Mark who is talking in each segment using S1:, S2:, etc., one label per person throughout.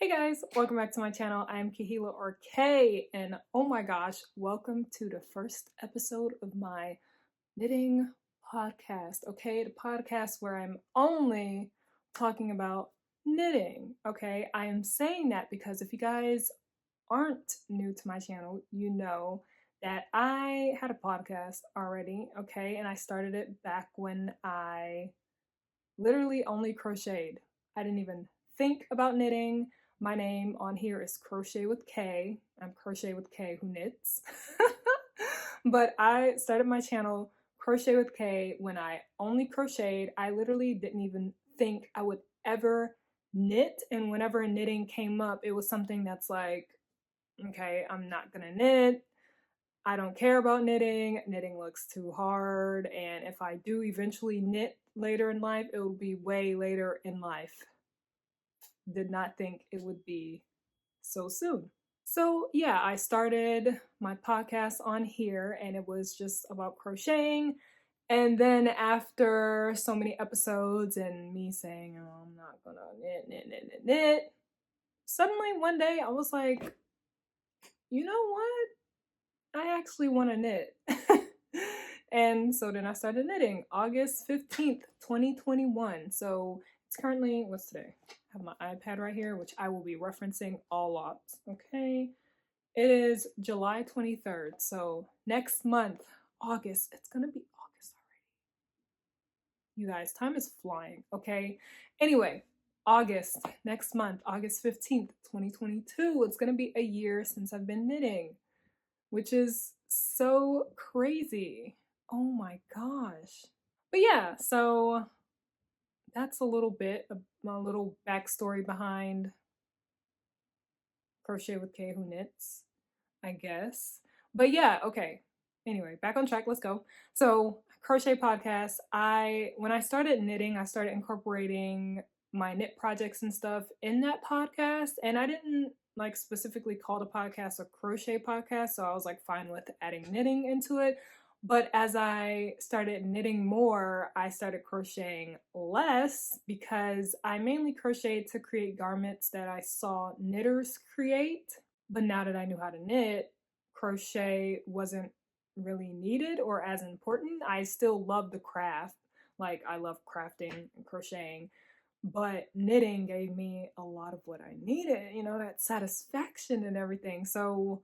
S1: Hey guys, welcome back to my channel. I am Kaye or Kaye, and oh my gosh, welcome to the first episode of my knitting podcast. Okay, the podcast where I'm only talking about knitting. Okay, I am saying that because if you guys aren't new to my channel, you know that I had a podcast already. Okay, and I started it back when I literally only crocheted. I didn't even think about knitting. My name on here is Crochet with Kaye. I'm Crochet with Kaye who knits. But I started my channel Crochet with Kaye when I only crocheted. I literally didn't even think I would ever knit, and whenever knitting came up, it was something that's like, okay, I'm not gonna knit. I don't care about knitting. Knitting looks too hard, and if I do eventually knit later in life, it will be way later in life. Did not think it would be so soon. So yeah, I started my podcast on here and it was just about crocheting. And then after so many episodes and me saying, oh, I'm not gonna knit, suddenly one day I was like, you know what? I actually want to knit. And so then I started knitting August 15th, 2021. So it's currently, what's today? I have my iPad right here, which I will be referencing a lot. Okay. It is July 23rd. So next month, August, it's going to be August already. You guys, time is flying. Okay. Anyway, August, next month, August 15th, 2022. It's going to be a year since I've been knitting, which is so crazy. Oh my gosh. But yeah, so that's a little bit of my little backstory behind Crochet with Kaye who knits, I guess. But yeah, okay. Anyway, back on track, let's go. So, crochet podcast, when I started knitting, I started incorporating my knit projects and stuff in that podcast, and I didn't like specifically call the podcast a crochet podcast, so I was like fine with adding knitting into it. But as I started knitting more, I started crocheting less because I mainly crocheted to create garments that I saw knitters create. But now that I knew how to knit, crochet wasn't really needed or as important. I still love the craft. Like, I love crafting and crocheting, but knitting gave me a lot of what I needed, you know, that satisfaction and everything. So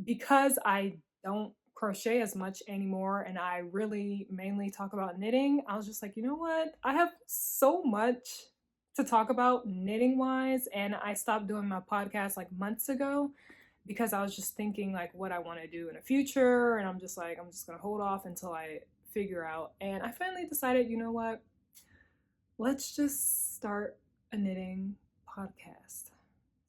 S1: because I don't crochet as much anymore and I really mainly talk about knitting, I was just like, you know what? I have so much to talk about knitting wise, and I stopped doing my podcast like months ago because I was just thinking like what I want to do in the future, and I'm just like, I'm just gonna hold off until I figure out. And I finally decided, you know what? Let's just start a knitting podcast.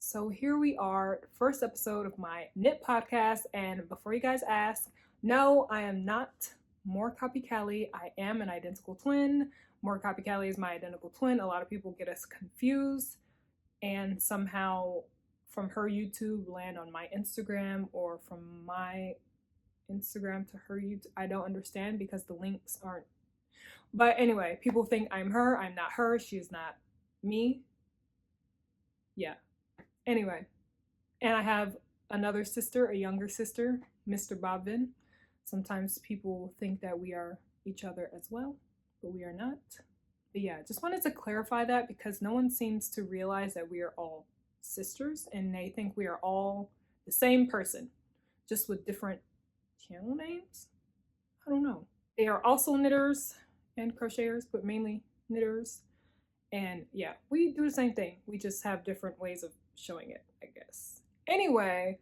S1: So here we are, first episode of my knit podcast. And before you guys ask, no, I am not More Copy Callie. I am an identical twin. More Copy Callie is my identical twin. A lot of people get us confused and somehow from her YouTube land on my Instagram, or from my Instagram to her YouTube. I don't understand because the links aren't. But anyway, people think I'm her. I'm not her. She's not me. Yeah. Anyway, and I have another sister, a younger sister, Mr. Bobbin. Sometimes people think that we are each other as well, but we are not. But yeah, just wanted to clarify that because no one seems to realize that we are all sisters and they think we are all the same person, just with different channel names. I don't know. They are also knitters and crocheters, but mainly knitters. And yeah, we do the same thing. We just have different ways of showing it, I guess. Anyway,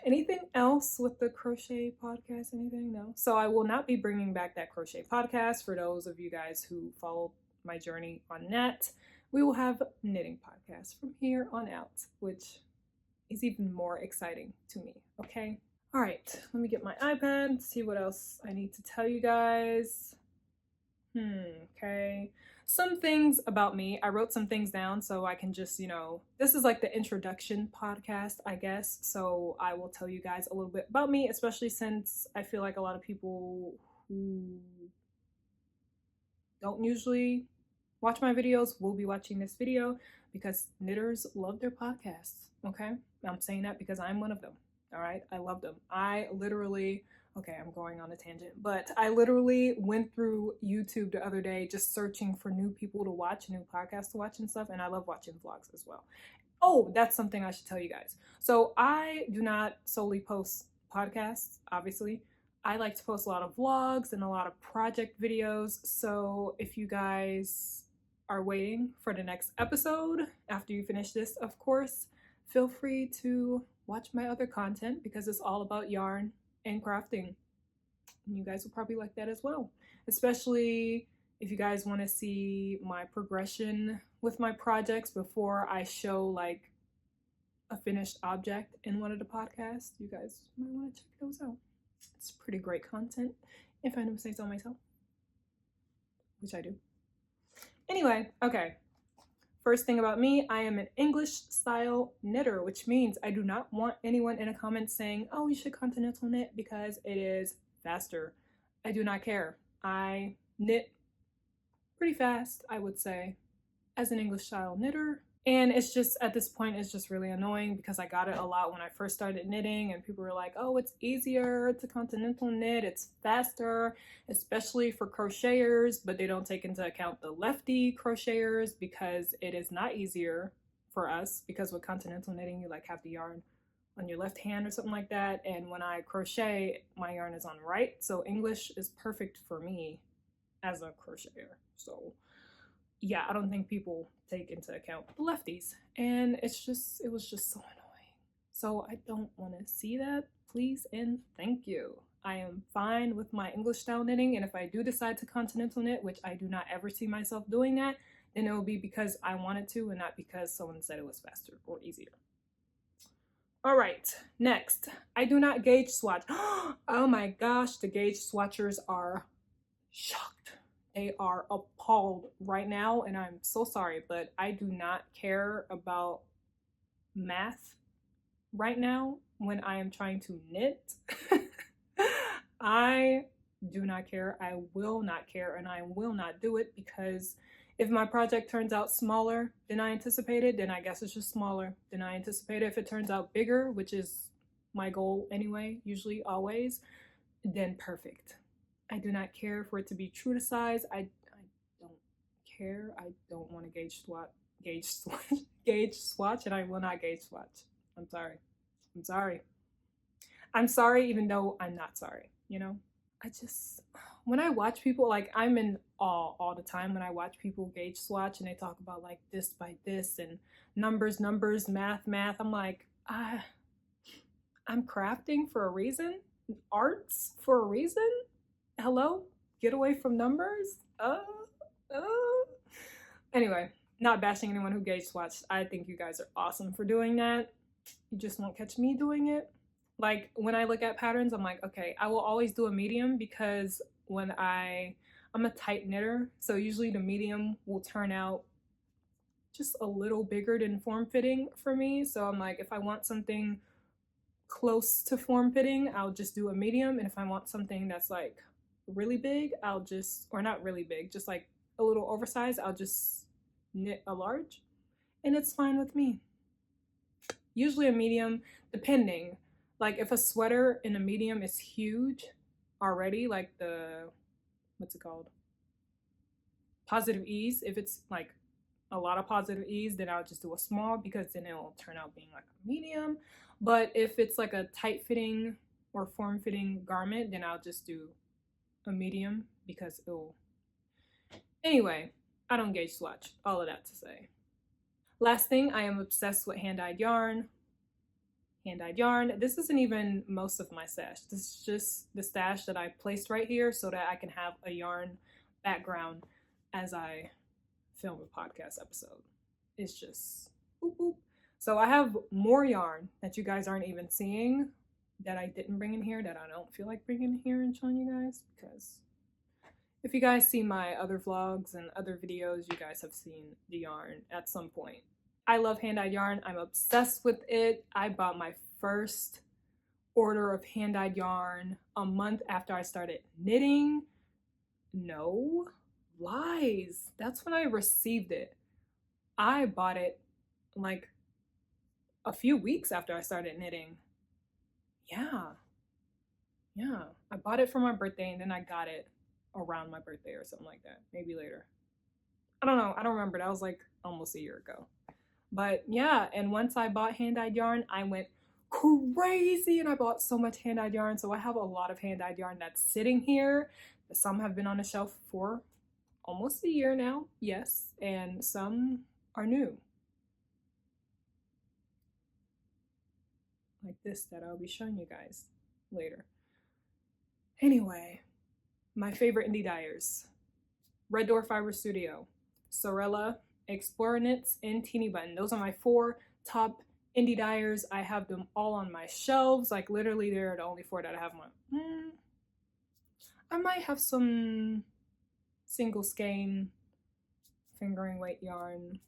S1: anything else with the crochet podcast? Anything? No. So I will not be bringing back that crochet podcast. For those of you guys who follow my journey on that, we will have knitting podcasts from here on out, which is even more exciting to me. Okay. All right. Let me get my iPad, see what else I need to tell you guys. Okay. Some things about me. I wrote some things down so I can just, this is like the introduction podcast, I guess. So I will tell you guys a little bit about me, especially since I feel like a lot of people who don't usually watch my videos will be watching this video. because knitters love their podcasts, okay? I'm saying that because I'm one of them, all right? I love them. I literally, okay, I'm going on a tangent, but I literally went through YouTube the other day just searching for new people to watch, new podcasts to watch and stuff, and I love watching vlogs as well. Oh, that's something I should tell you guys. So I do not solely post podcasts, obviously. I like to post a lot of vlogs and a lot of project videos. So if you guys are waiting for the next episode after you finish this, of course, feel free to watch my other content because it's all about yarn and crafting. And you guys will probably like that as well, especially if you guys want to see my progression with my projects before I show like a finished object in one of the podcasts. You guys might want to check those out. It's pretty great content, if I do say so myself, which I do. Anyway, okay. First thing about me, I am an English style knitter, which means I do not want anyone in a comment saying, oh, you should continental knit because it is faster. I do not care. I knit pretty fast, I would say, as an English style knitter. And it's just, at this point, it's just really annoying because I got it a lot when I first started knitting and people were like, oh, it's easier to continental knit, it's faster, especially for crocheters, but they don't take into account the lefty crocheters because it is not easier for us because with continental knitting, you like have the yarn on your left hand or something like that. And when I crochet, my yarn is on right. So English is perfect for me as a crocheter. So yeah, I don't think people take into account the lefties. And it was just so annoying. So I don't want to see that. Please and thank you. I am fine with my English style knitting. And if I do decide to continental knit, which I do not ever see myself doing that, then it will be because I wanted to and not because someone said it was faster or easier. All right, next. I do not gauge swatch. Oh my gosh, the gauge swatchers are shocked. They are appalled right now, and I'm so sorry, but I do not care about math right now when I am trying to knit. I do not care. I will not care, and I will not do it because if my project turns out smaller than I anticipated, then I guess it's just smaller than I anticipated. If it turns out bigger, which is my goal anyway, usually always, then perfect. I do not care for it to be true to size. I don't care. I don't want to gauge swatch, and I will not gauge swatch. I'm sorry. I'm sorry. I'm sorry even though I'm not sorry, you know? When I watch people, like I'm in awe all the time when I watch people gauge swatch and they talk about like this by this and numbers, math. I'm like, I'm crafting for a reason, arts for a reason. Hello? Get away from numbers? Anyway, not bashing anyone who gauge swatched. I think you guys are awesome for doing that. You just won't catch me doing it. Like when I look at patterns, I'm like, okay, I will always do a medium because when I'm a tight knitter, so usually the medium will turn out just a little bigger than form fitting for me. So I'm like, if I want something close to form fitting, I'll just do a medium. And if I want something that's like really big, or not really big, just like a little oversized, I'll just knit a large, and it's fine with me. Usually a medium, depending. Like if a sweater in a medium is huge already, like what's it called? Positive ease. If it's like a lot of positive ease, then I'll just do a small because then it'll turn out being like a medium. But if it's like a tight fitting or form fitting garment, then I'll just do a medium because it'll. Anyway, I don't gauge swatch. All of that to say. Last thing, I am obsessed with hand-dyed yarn. Hand-dyed yarn. This isn't even most of my stash. This is just the stash that I placed right here so that I can have a yarn background as I film a podcast episode. It's just boop boop. So I have more yarn that you guys aren't even seeing that I didn't bring in here, that I don't feel like bringing in here and showing you guys, because if you guys see my other vlogs and other videos, you guys have seen the yarn at some point. I love hand-dyed yarn. I'm obsessed with it. I bought my first order of hand-dyed yarn a month after I started knitting. No lies. That's when I received it. I bought it like a few weeks after I started knitting. Yeah. Yeah. I bought it for my birthday and then I got it around my birthday or something like that. Maybe later. I don't know. I don't remember. That was like almost a year ago. But yeah, and once I bought hand-dyed yarn, I went crazy and I bought so much hand-dyed yarn. So I have a lot of hand-dyed yarn that's sitting here. Some have been on the shelf for almost a year now, yes, and some are new. Like this that I'll be showing you guys later. Anyway, my favorite indie dyers. Reddoorf Fiber Studio, Sorella, Explorer Knits, and Teeny Button. Those are my 4 top indie dyers. I have them all on my shelves. Like literally they're the only 4 that I have on. I might have some single skein fingering weight yarn,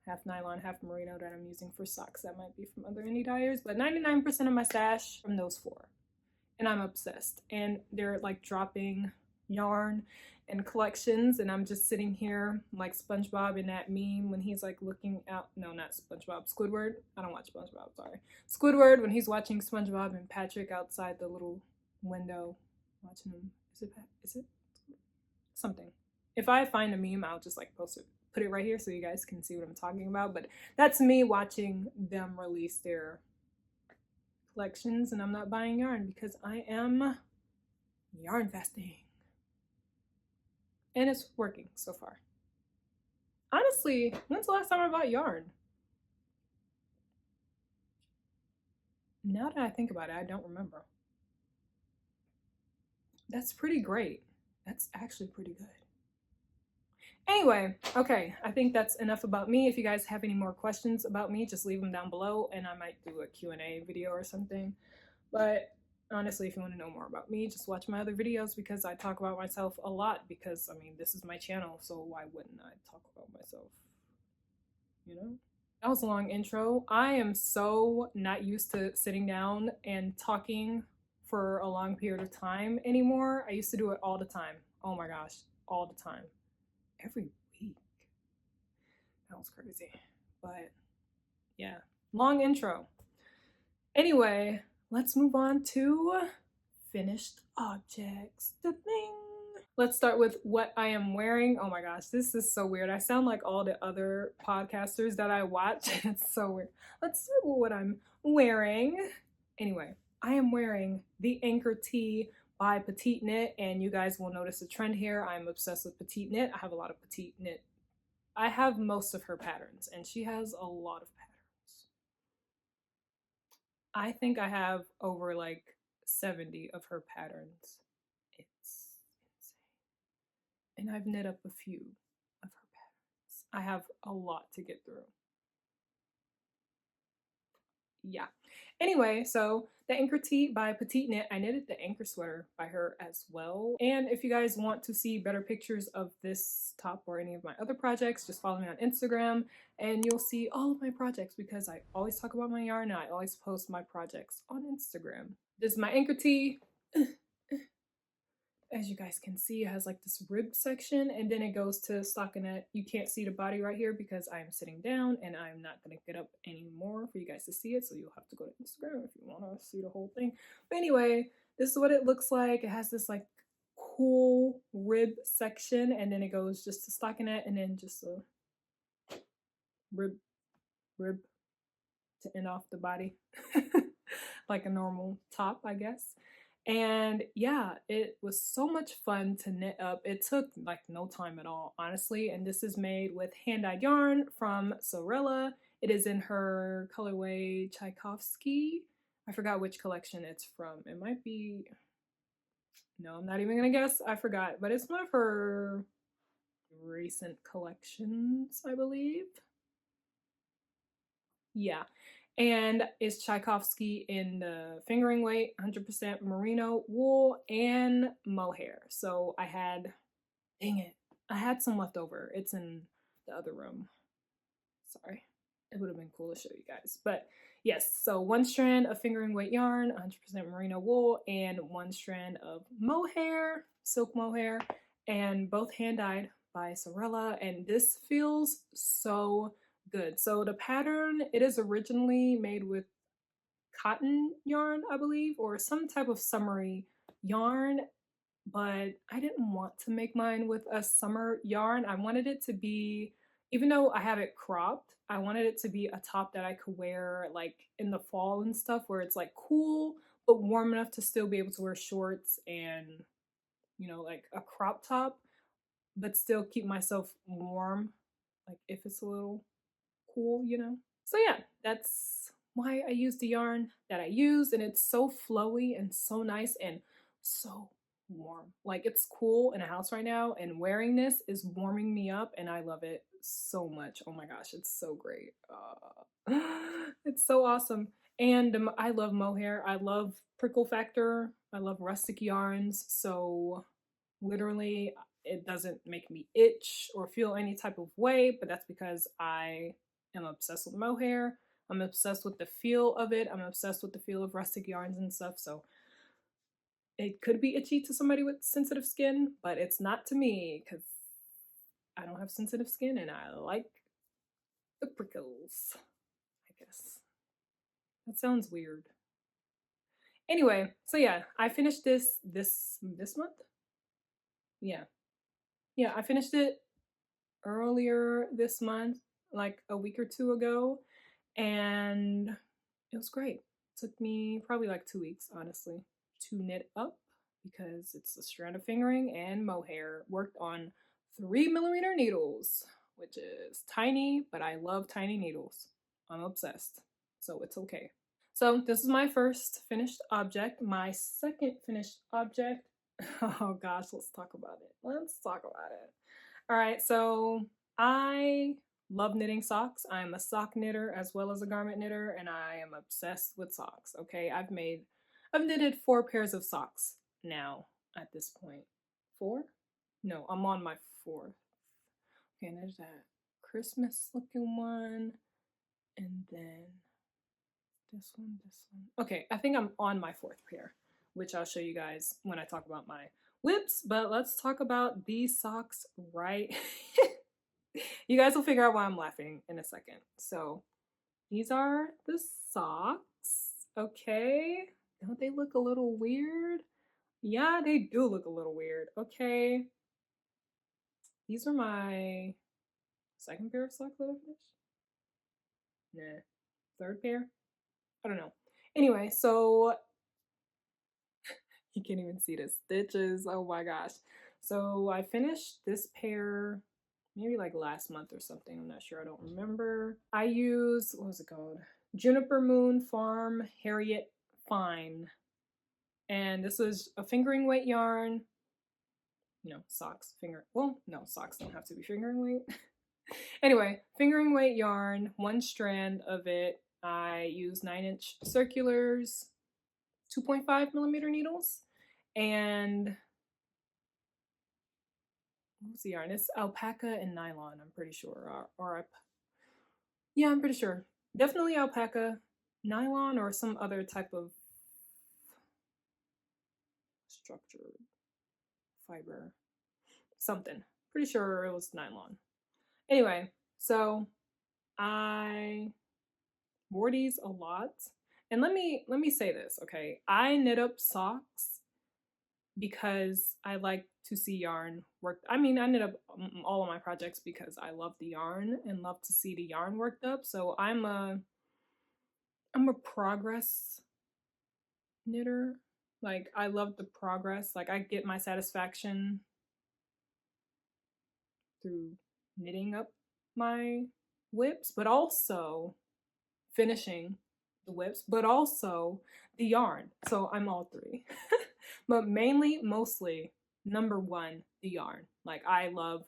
S1: half nylon, half merino that I'm using for socks that might be from other indie dyers, but 99% of my stash from those 4. And I'm obsessed. And they're like dropping yarn and collections, and I'm just sitting here like SpongeBob in that meme when he's like looking out. No, not SpongeBob. Squidward. I don't watch SpongeBob. Sorry. Squidward when he's watching SpongeBob and Patrick outside the little window, watching him. Is it something? If I find a meme, I'll just like post it, put it right here so you guys can see what I'm talking about. But that's me watching them release their collections, and I'm not buying yarn because I am yarn fasting. And it's working so far. Honestly, when's the last time I bought yarn? Now that I think about it, I don't remember. That's pretty great. That's actually pretty good. Anyway, okay, I think that's enough about me. If you guys have any more questions about me, just leave them down below and I might do a Q&A video or something. But honestly, if you want to know more about me, just watch my other videos because I talk about myself a lot because, I mean, this is my channel, so why wouldn't I talk about myself? You know? That was a long intro. I am so not used to sitting down and talking for a long period of time anymore. I used to do it all the time. Oh my gosh, all the time. Every week. That was crazy. But yeah, long intro. Anyway, let's move on to finished objects. Da-ding. Let's start with what I am wearing. Oh my gosh, this is so weird. I sound like all the other podcasters that I watch. It's so weird. Let's start with what I'm wearing. Anyway, I am wearing the Anker Tee by Petite Knit, and you guys will notice a trend here. I'm obsessed with Petite Knit. I have a lot of Petite Knit. I have most of her patterns, and she has a lot of patterns. I think I have over like 70 of her patterns. It's insane. And I've knit up a few of her patterns. I have a lot to get through. Yeah. Anyway, so the Anker Tee by Petite Knit, I knitted the Anker sweater by her as well. And if you guys want to see better pictures of this top or any of my other projects, just follow me on Instagram and you'll see all of my projects because I always talk about my yarn and I always post my projects on Instagram. This is my Anker Tee. As you guys can see, it has like this rib section and then it goes to stockinette. You can't see the body right here because I'm sitting down and I'm not going to get up anymore for you guys to see it. So you'll have to go to Instagram if you want to see the whole thing. But anyway, this is what it looks like. It has this like cool rib section and then it goes just to stockinette and then just a rib to end off the body. Like a normal top, I guess. And yeah, it was so much fun to knit up. It took like no time at all, honestly. And this is made with hand-dyed yarn from Sorella. It is in her colorway Tchaikovsky. I forgot which collection it's from. It might be, no, I'm not even gonna guess. I forgot, but it's one of her recent collections, I believe. Yeah. And it's Tchaikovsky in the fingering weight, 100% merino wool and mohair. So I had, dang it, I had some left over. It's in the other room. Sorry, it would have been cool to show you guys. But yes, so 1 strand of fingering weight yarn, 100% merino wool, and 1 strand of mohair, silk mohair, and both hand dyed by Sorella, and this feels so good. So the pattern, it is originally made with cotton yarn, I believe, or some type of summery yarn, but I didn't want to make mine with a summer yarn. I wanted it to be, even though I have it cropped, I wanted it to be a top that I could wear like in the fall and stuff, where it's like cool but warm enough to still be able to wear shorts and, you know, like a crop top, but still keep myself warm, like if it's a little cool, you know? So yeah, that's why I use the yarn that I use, and it's so flowy and so nice and so warm. Like it's cool in a house right now, and wearing this is warming me up, and I love it so much. Oh my gosh, it's so great. It's so awesome. And I love mohair. I love prickle factor. I love rustic yarns. So literally, it doesn't make me itch or feel any type of way, but that's because I am obsessed with mohair. I'm obsessed with the feel of it. I'm obsessed with the feel of rustic yarns and stuff. So it could be itchy to somebody with sensitive skin, but it's not to me because I don't have sensitive skin and I like the prickles, I guess. That sounds weird. Anyway, so yeah, I finished this month. Yeah. Yeah, I finished it earlier this month, like a week or two ago, and it was great. It took me probably like 2 weeks, honestly, to knit up because it's a strand of fingering and mohair worked on 3mm needles, which is tiny, but I love tiny needles. I'm obsessed, so it's okay. So this is my first finished object. My second finished object, oh gosh, let's talk about it. Let's talk about it. All right, so I love knitting socks. I'm a sock knitter as well as a garment knitter, and I am obsessed with socks. Okay, I've knitted 4 pairs of socks now at this point. 4? No, I'm on my 4th. Okay, and there's that Christmas looking one, and then this one, this one. Okay, I think I'm on my 4th pair, which I'll show you guys when I talk about my whips, but let's talk about these socks right. You guys will figure out why I'm laughing in a second. So these are the socks, okay? Don't they look a little weird? Yeah, they do look a little weird, okay? These are my 2nd pair of socks that I finished? Nah, 3rd pair? I don't know. Anyway, so you can't even see the stitches. Oh my gosh. So I finished this pair maybe like last month or something. I'm not sure. I don't remember. I use, what was it called? Juniper Moon Farm Harriet Fine. And this was a fingering weight yarn. You know, socks, well, no, socks don't have to be fingering weight. Anyway, fingering weight yarn, 1 strand of it. I use 9-inch circulars, 2.5mm needles, and what was the yarn? It's alpaca and nylon, I'm pretty sure. Yeah, I'm pretty sure. Definitely alpaca, nylon, or some other type of structured fiber. Something. Pretty sure it was nylon. Anyway, so I wore these a lot. And let me say this, okay? I knit up socks because I like to see yarn worked. I mean, I knit up all of my projects because I love the yarn and love to see the yarn worked up. So I'm a progress knitter. Like I love the progress. Like I get my satisfaction through knitting up my whips, but also finishing the whips, but also the yarn. So I'm all 3. But mostly, number 1, the yarn. Like I love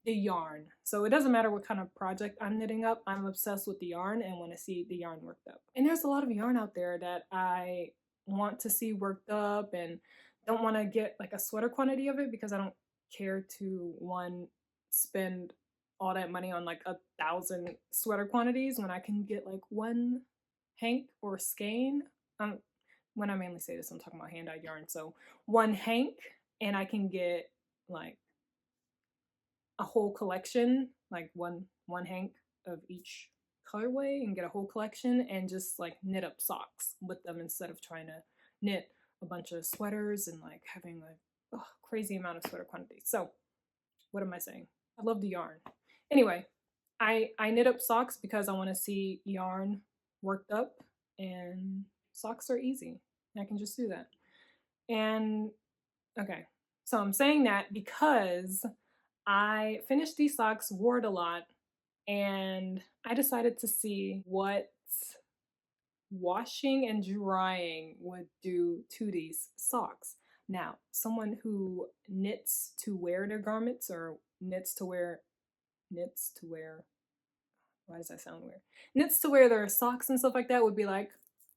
S1: the yarn. So it doesn't matter what kind of project I'm knitting up, I'm obsessed with the yarn and want to see the yarn worked up. And there's a lot of yarn out there that I want to see worked up and don't want to get like a sweater quantity of it because I don't care to, one, spend all that money on like 1,000 sweater quantities when I can get like 1 hank or skein. When I mainly say this, I'm talking about hand-dyed yarn. So 1 hank, and I can get like a whole collection, like one hank of each colorway, and get a whole collection and just like knit up socks with them instead of trying to knit a bunch of sweaters and like having a crazy amount of sweater quantity. So what am I saying? I love the yarn. Anyway, I knit up socks because I want to see yarn worked up, and socks are easy. I can just do that. And okay, so I'm saying that because I finished these socks, wore it a lot, and I decided to see what washing and drying would do to these socks. Now, someone who knits to wear their garments, or knits to wear, why does that sound weird? Knits to wear their socks and stuff like that would be like,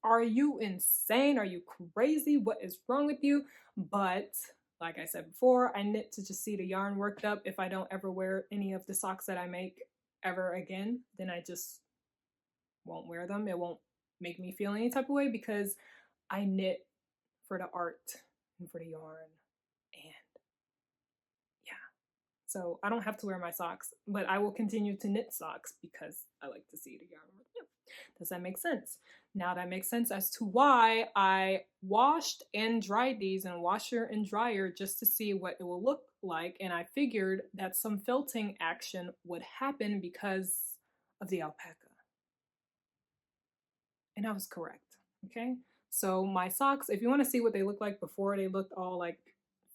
S1: are you insane? Are you crazy? What is wrong with you? But like I said before, I knit to just see the yarn worked up. If I don't ever wear any of the socks that I make ever again, then I just won't wear them. It won't make me feel any type of way because I knit for the art and for the yarn. And yeah, so I don't have to wear my socks, but I will continue to knit socks because I like to see the yarn work. Yeah. Does that make sense? Now that makes sense as to why I washed and dried these in washer and dryer just to see what it will look like. And I figured that some felting action would happen because of the alpaca. And I was correct, okay? So my socks, if you want to see what they look like before they looked all like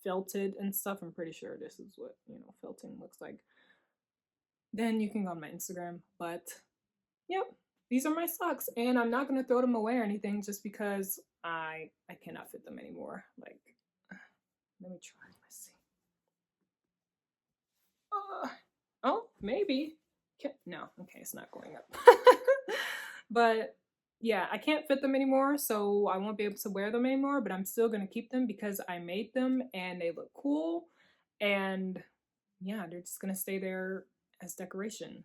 S1: felted and stuff, I'm pretty sure this is what, felting looks like. Then you can go on my Instagram, but yep, these are my socks, and I'm not going to throw them away or anything just because I cannot fit them anymore. Like, let me try, let's see. Oh, maybe. No, okay, it's not going up. But yeah, I can't fit them anymore, so I won't be able to wear them anymore, but I'm still going to keep them because I made them and they look cool. And yeah, they're just going to stay there as decoration,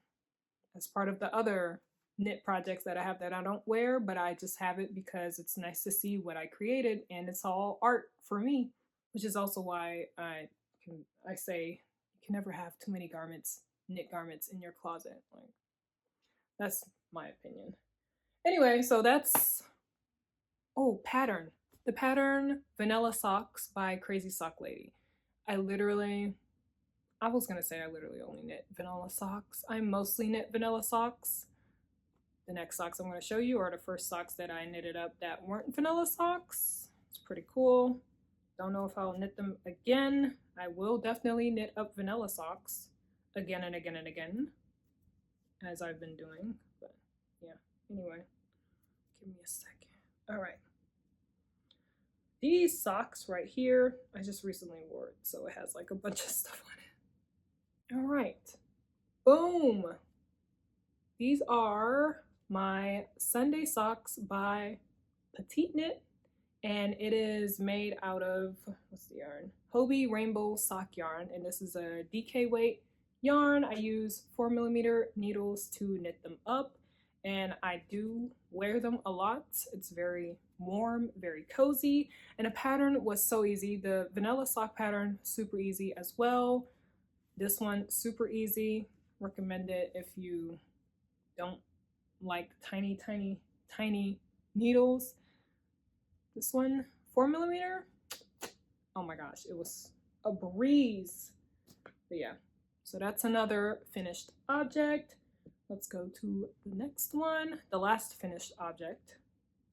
S1: as part of the other knit projects that I have that I don't wear, but I just have it because it's nice to see what I created, and it's all art for me, which is also why I say you can never have too many garments, knit garments in your closet. Like, that's my opinion. Anyway, so that's, pattern. The pattern Vanilla Socks by Crazy Sock Lady. I literally only knit vanilla socks. I mostly knit vanilla socks. The next socks I'm going to show you are the first socks that I knitted up that weren't vanilla socks. It's pretty cool. Don't know if I'll knit them again. I will definitely knit up vanilla socks again and again and again, as I've been doing. But yeah, anyway, give me a second. All right. These socks right here, I just recently wore it, so it has like a bunch of stuff on it. All right. Boom. These are my Sunday socks by Petite Knit, and it is made out of, what's the yarn? Hobie Rainbow Sock Yarn, and this is a DK weight yarn. I use 4mm needles to knit them up, and I do wear them a lot. It's very warm, very cozy, and the pattern was so easy. The vanilla sock pattern, super easy as well. This one, super easy. Recommend it if you don't like tiny, tiny, tiny needles. This one, 4mm. Oh my gosh, it was a breeze. But yeah, so that's another finished object. Let's go to the next one, the last finished object.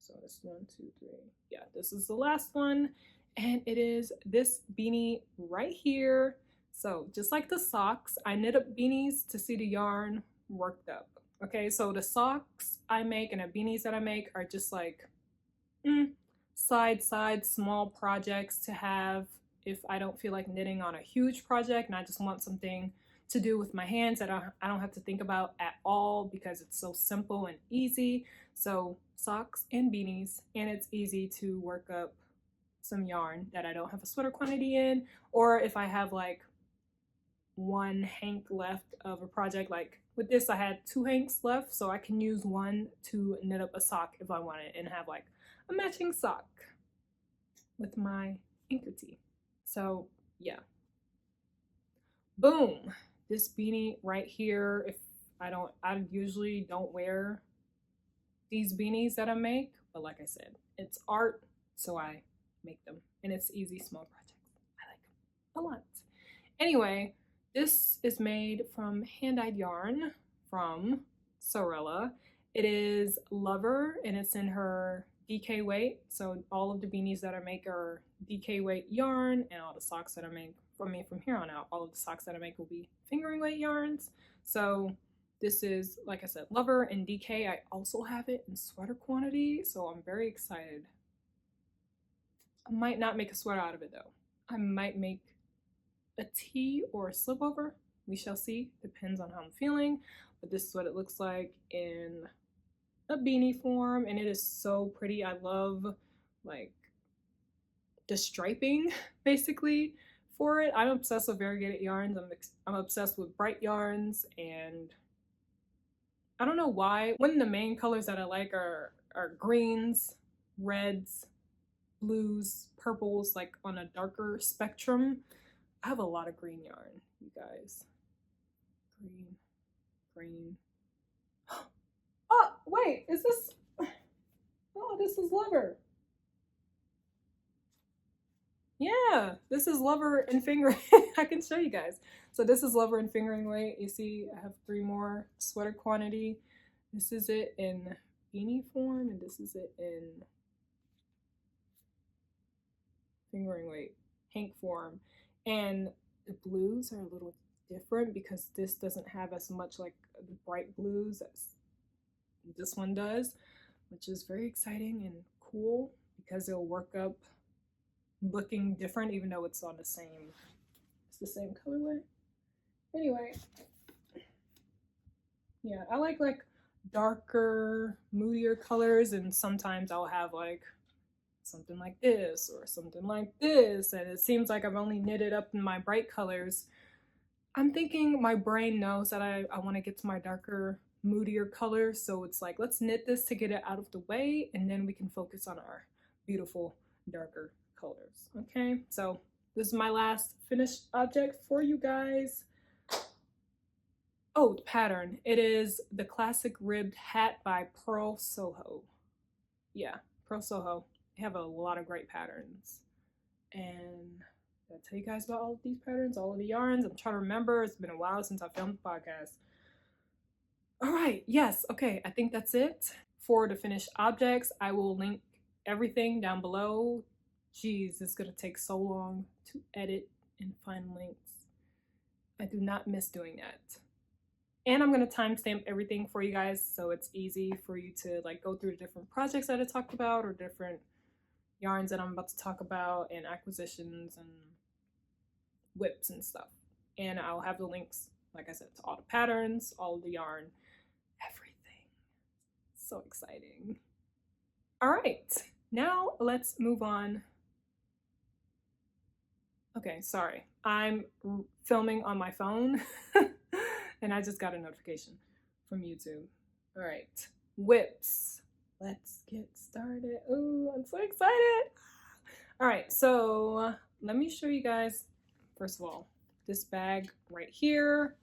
S1: So this 1, 2, 3. Yeah, this is the last one, and it is this beanie right here. So just like the socks, I knit up beanies to see the yarn worked up. Okay, so the socks I make and the beanies that I make are just like side small projects to have if I don't feel like knitting on a huge project and I just want something to do with my hands that I don't have to think about at all because it's so simple and easy. So socks and beanies, and it's easy to work up some yarn that I don't have a sweater quantity in, or if I have like 1 hank left of a project. Like with this, I had 2 hanks left, so I can use one to knit up a sock if I want it and have like a matching sock with my Anker Tee. So yeah, boom, this beanie right here, if I usually don't wear these beanies that I make, but like I said, it's art, so I make them, and it's easy, small projects. I like them a lot. Anyway, this is made from hand-dyed yarn from Sorella. It is Lover, and it's in her DK weight. So all of the beanies that I make are DK weight yarn, and all the socks that I make, from here on out, all of the socks that I make will be fingering weight yarns. So this is, like I said, Lover and DK. I also have it in sweater quantity, so I'm very excited. I might not make a sweater out of it though. I might make a tee or a slip over. We shall see. Depends on how I'm feeling. But this is what it looks like in a beanie form, and it is so pretty. I love like the striping basically for it. I'm obsessed with variegated yarns. I'm obsessed with bright yarns, and I don't know why. One of the main colors that I like are greens, reds, blues, purples, like on a darker spectrum. I have a lot of green yarn, you guys. Green. Oh, wait, is this? Oh, this is Lover. Yeah, this is Lover and fingering. I can show you guys. So this is Lover and fingering weight. You see, I have 3 more sweater quantity. This is it in beanie form, and this is it in fingering weight hank form. And the blues are a little different because this doesn't have as much like the bright blues as this one does, which is very exciting and cool because it'll work up looking different even though it's on the same colorway. Anyway, yeah, I like darker, moodier colors, and sometimes I'll have like something like this or something like this, and it seems like I've only knitted up in my bright colors. I'm thinking my brain knows that I want to get to my darker, moodier colors, so it's like, let's knit this to get it out of the way, and then we can focus on our beautiful darker colors. Okay, so this is my last finished object for you guys. Oh, the pattern. It is the classic ribbed hat by Pearl Soho. Yeah, Pearl Soho. They have a lot of great patterns. And did I tell you guys about all of these patterns, all of the yarns? I'm trying to remember. It's been a while since I filmed the podcast. All right, yes, okay, I think that's it for the finished objects. I will link everything down below. Jeez, it's gonna take so long to edit and find links. I do not miss doing that. And I'm gonna timestamp everything for you guys so it's easy for you to like go through the different projects that I talked about or different yarns that I'm about to talk about and acquisitions and whips and stuff. And I'll have the links, like I said, to all the patterns, all of the yarn, everything. So exciting. All right, now let's move on. Okay, sorry. I'm filming on my phone and I just got a notification from YouTube. All right, whips. Let's get started. Oh, I'm so excited. All right, so let me show you guys, first of all, this bag right here.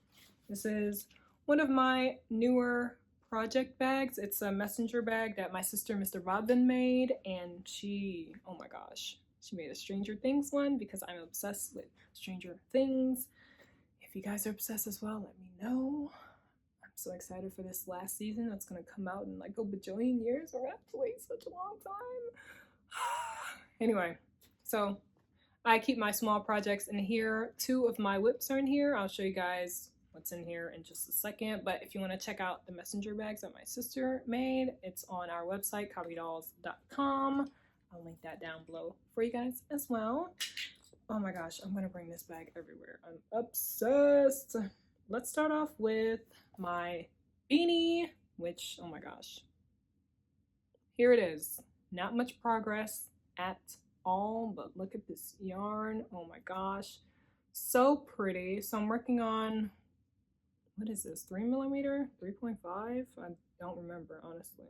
S1: This is one of my newer project bags. It's a messenger bag that my sister, Mr. Robin, made, and she, oh my gosh, she made a Stranger Things one because I'm obsessed with Stranger Things. If you guys are obsessed as well, let me know. I'm so excited for this last season that's gonna come out in like a bajillion years. We're gonna have to wait such a long time. Anyway, so I keep my small projects in here. 2 of my whips are in here. I'll show you guys what's in here in just a second. But if you want to check out the messenger bags that my sister made, it's on our website, copydolls.com. I'll link that down below for you guys as well. Oh my gosh, I'm gonna bring this bag everywhere. I'm obsessed. Let's start off with my beanie, which, oh my gosh. Here it is. Not much progress at all, but look at this yarn. Oh my gosh. So pretty. So I'm working on, what is this, 3mm? 3.5? I don't remember, honestly.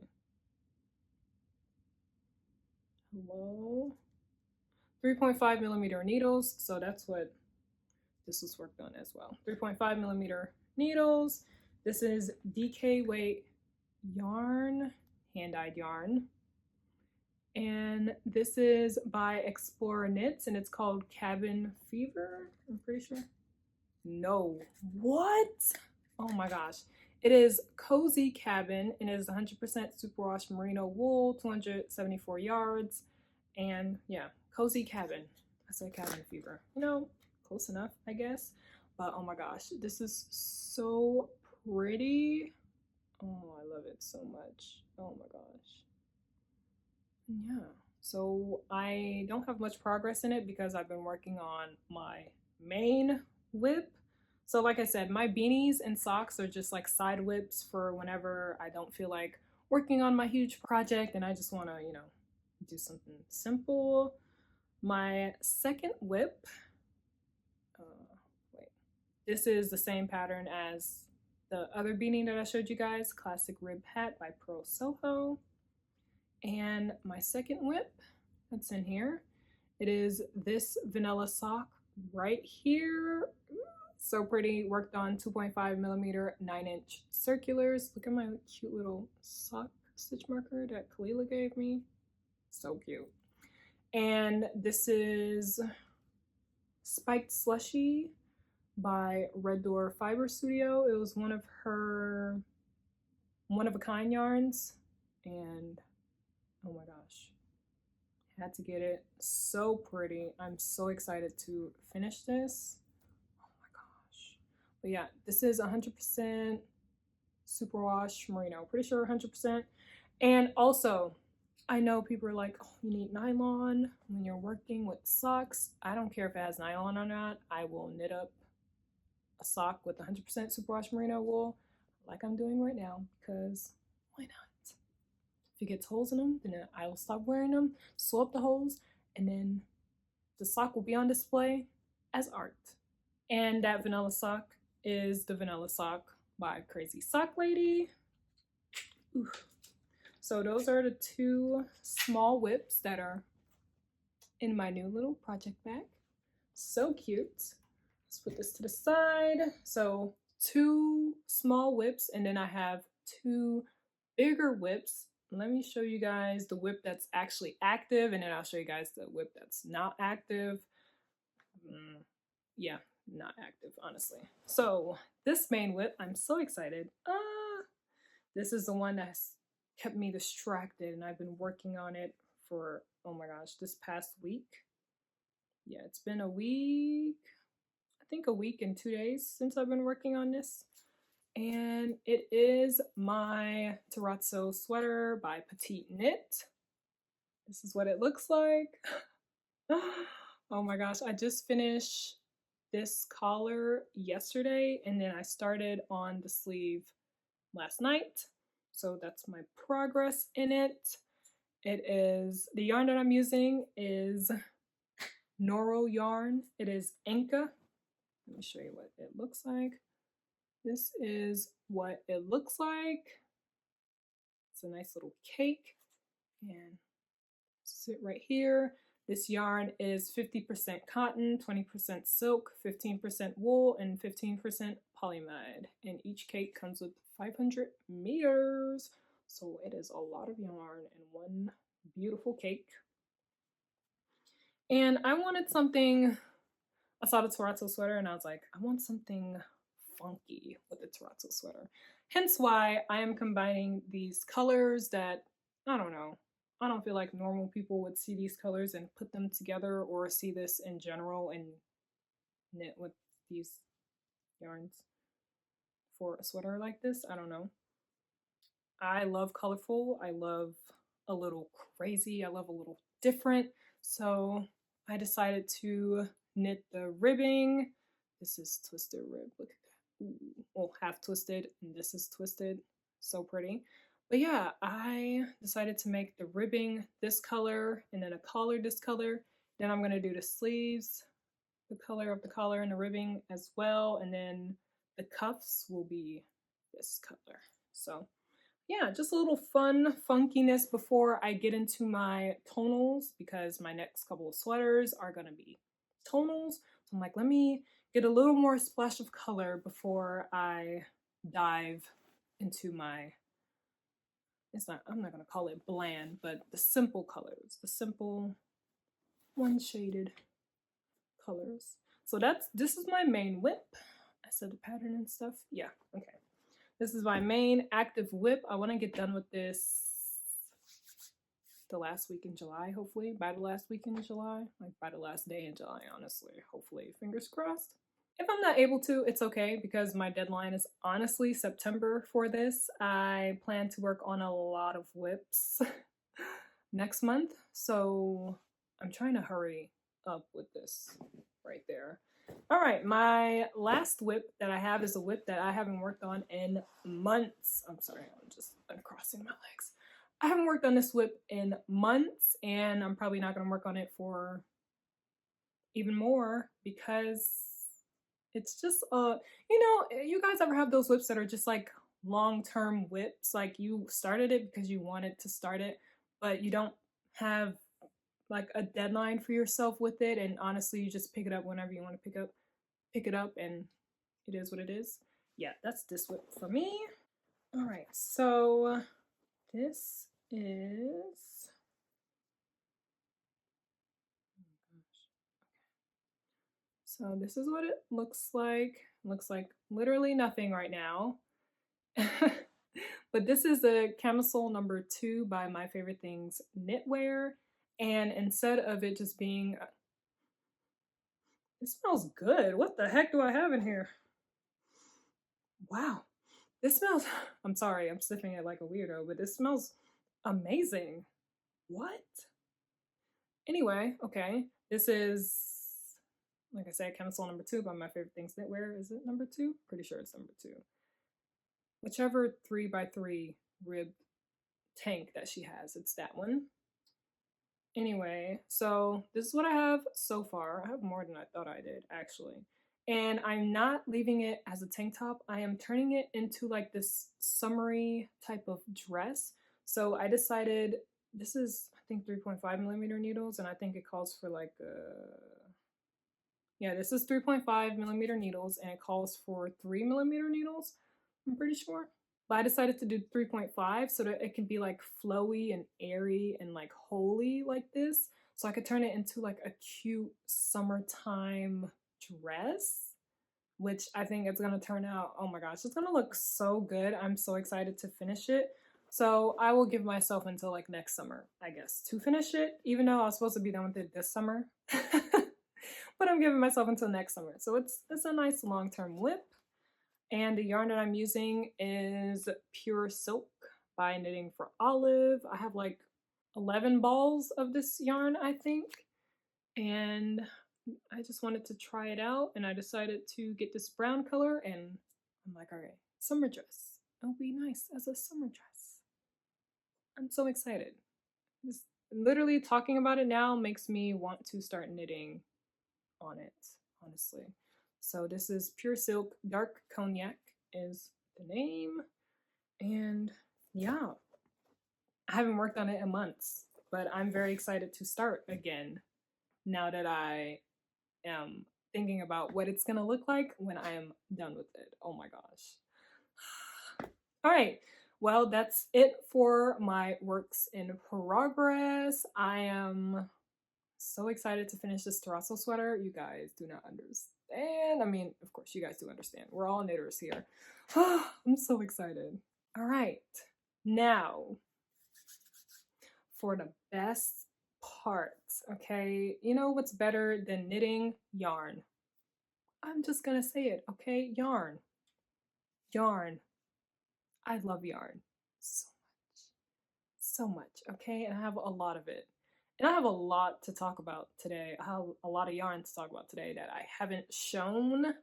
S1: Hello? 3.5mm needles, so that's what this was worked on as well. 3.5 millimeter needles. This is DK weight yarn, hand-dyed yarn. And this is by Explorer Knits, and it's called Cabin Fever, I'm pretty sure. No, what? Oh my gosh. It is Cozy Cabin, and it is 100% superwash merino wool, 274 yards. And yeah, Cozy Cabin. I said Cabin Fever. You know, close enough, I guess. But oh my gosh, this is so pretty. Oh, I love it so much. Oh my gosh. Yeah, so I don't have much progress in it because I've been working on my main whip. So like I said, my beanies and socks are just like side whips for whenever I don't feel like working on my huge project and I just want to, you know, do something simple. My second whip, wait, this is the same pattern as the other beanie that I showed you guys, Classic Rib Hat by Pearl Soho. And my second whip that's in here, it is this vanilla sock right here. So pretty, worked on 2.5 millimeter 9-inch circulars. Look at my cute little sock stitch marker that Kalila gave me. So cute. And this is Spiked Slushy by Reddoorfs Fiber Studio. It was one of her one-of-a-kind yarns, and oh my gosh, had to get it. So pretty. I'm so excited to finish this. Oh my gosh. But yeah, this is 100% superwash merino. Pretty sure 100%. And also, I know people are like, oh, you need nylon when you're working with socks. I don't care if it has nylon or not. I will knit up a sock with 100% superwash merino wool like I'm doing right now, because why not? If it gets holes in them, then I will stop wearing them, sew up the holes, and then the sock will be on display as art. And that vanilla sock is the Vanilla Sock by Crazy Sock Lady. Ooh. So those are the two small whips that are in my new little project bag. So cute. Let's put this to the side. So 2 small whips, and then I have 2 bigger whips. Let me show you guys the whip that's actually active, and then I'll show you guys the whip that's not active. Yeah, not active, honestly. So this main whip, I'm so excited. This is the one that's kept me distracted, and I've been working on it for, oh my gosh, this past week. Yeah, it's been a week, I think a week and 2 days since I've been working on this. And it is my Terrazzo sweater by Petite Knit. This is what it looks like. Oh my gosh, I just finished this collar yesterday, and then I started on the sleeve last night. So that's my progress in it. It is, the yarn that I'm using is Noro yarn. It is Anker. Let me show you what it looks like. This is what it looks like. It's a nice little cake, and sit right here. This yarn is 50% cotton, 20% silk, 15% wool, and 15% polyamide. And each cake comes with 500 meters. So it is a lot of yarn in one beautiful cake. And I wanted something, I saw the Terrazzo sweater and I was like, I want something funky with the Terrazzo sweater. Hence why I am combining these colors that, I don't know, I don't feel like normal people would see these colors and put them together, or see this in general and knit with these yarns for a sweater like this. I don't know. I love colorful. I love a little crazy. I love a little different. So I decided to knit the ribbing. This is twisted rib. Look at that. Ooh. Well, half twisted, and this is twisted. So pretty. But yeah, I decided to make the ribbing this color, and then a collar this color. Then I'm going to do the sleeves, the color of the collar and the ribbing as well. And then the cuffs will be this color. So yeah, just a little fun funkiness before I get into my tonals, because my next couple of sweaters are going to be tonals. So I'm like, let me get a little more splash of color before I dive into my, I'm not gonna call it bland, but the simple colors, the simple one shaded colors. So this is my main whip. I said the pattern and stuff. Yeah, okay. This is my main active whip. I want to get done with this the last week in July, hopefully. By the last week in July, like by the last day in July, honestly. Hopefully, fingers crossed. If I'm not able to, it's okay because my deadline is honestly September for this. I plan to work on a lot of whips next month, so I'm trying to hurry up with this right there. All right, my last whip that I have is a whip that I haven't worked on in months. I'm sorry, I'm just uncrossing my legs. I haven't worked on this whip in months, and I'm probably not going to work on it for even more because it's just, you know, you guys ever have those whips that are just like long-term whips? Like you started it because you wanted to start it, but you don't have like a deadline for yourself with it, and honestly you just pick it up whenever you want to pick it up, and it is what it is. Yeah, that's this whip for me. All right, so this is, so this is what it looks like. Looks like literally nothing right now. But this is the Camisole number 2 by My Favorite Things Knitwear. And instead of it just being, it smells good. What the heck do I have in here? Wow. This smells, I'm sorry, I'm sniffing it like a weirdo, but this smells amazing. What? Anyway, okay. This is, like I said, Camisole number 2 by My Favorite Things Knitwear. Is it number 2? Pretty sure it's number 2. Whichever 3x3 rib tank that she has, it's that one. Anyway, so this is what I have so far. I have more than I thought I did, actually. And I'm not leaving it as a tank top. I am turning it into like this summery type of dress. So I decided, this is, I think, 3.5mm needles, and I think it calls for like, yeah, this is 3.5mm needles, and it calls for 3mm needles, I'm pretty sure. But I decided to do 3.5 so that it can be like flowy and airy and like holy like this. So I could turn it into like a cute summertime dress, which I think it's gonna turn out, oh my gosh, it's gonna look so good. I'm so excited to finish it. So I will give myself until like next summer, I guess, to finish it, even though I was supposed to be done with it this summer. But I'm giving myself until next summer. So it's a nice long-term whip. And the yarn that I'm using is Pure Silk by Knitting for Olive. I have like 11 balls of this yarn, I think. And I just wanted to try it out, and I decided to get this brown color, and I'm like, all right, summer dress. It'll be nice as a summer dress. I'm so excited. Just literally talking about it now makes me want to start knitting on it, honestly. So this is Pure Silk Dark Cognac is the name. And yeah, I haven't worked on it in months, but I'm very excited to start again now that I am thinking about what it's gonna look like when I am done with it. Oh my gosh. All right, well, that's it for my works in progress. I am so excited to finish this Terrazzo sweater. You guys do not understand. I mean, of course, you guys do understand. We're all knitters here. I'm so excited. All right, now for the best part, okay? You know what's better than knitting? Yarn. I'm just gonna say it, okay? Yarn. Yarn. I love yarn so much. So much, okay? And I have a lot of it. And I have a lot to talk about today. I have a lot of yarn to talk about today that I haven't shown.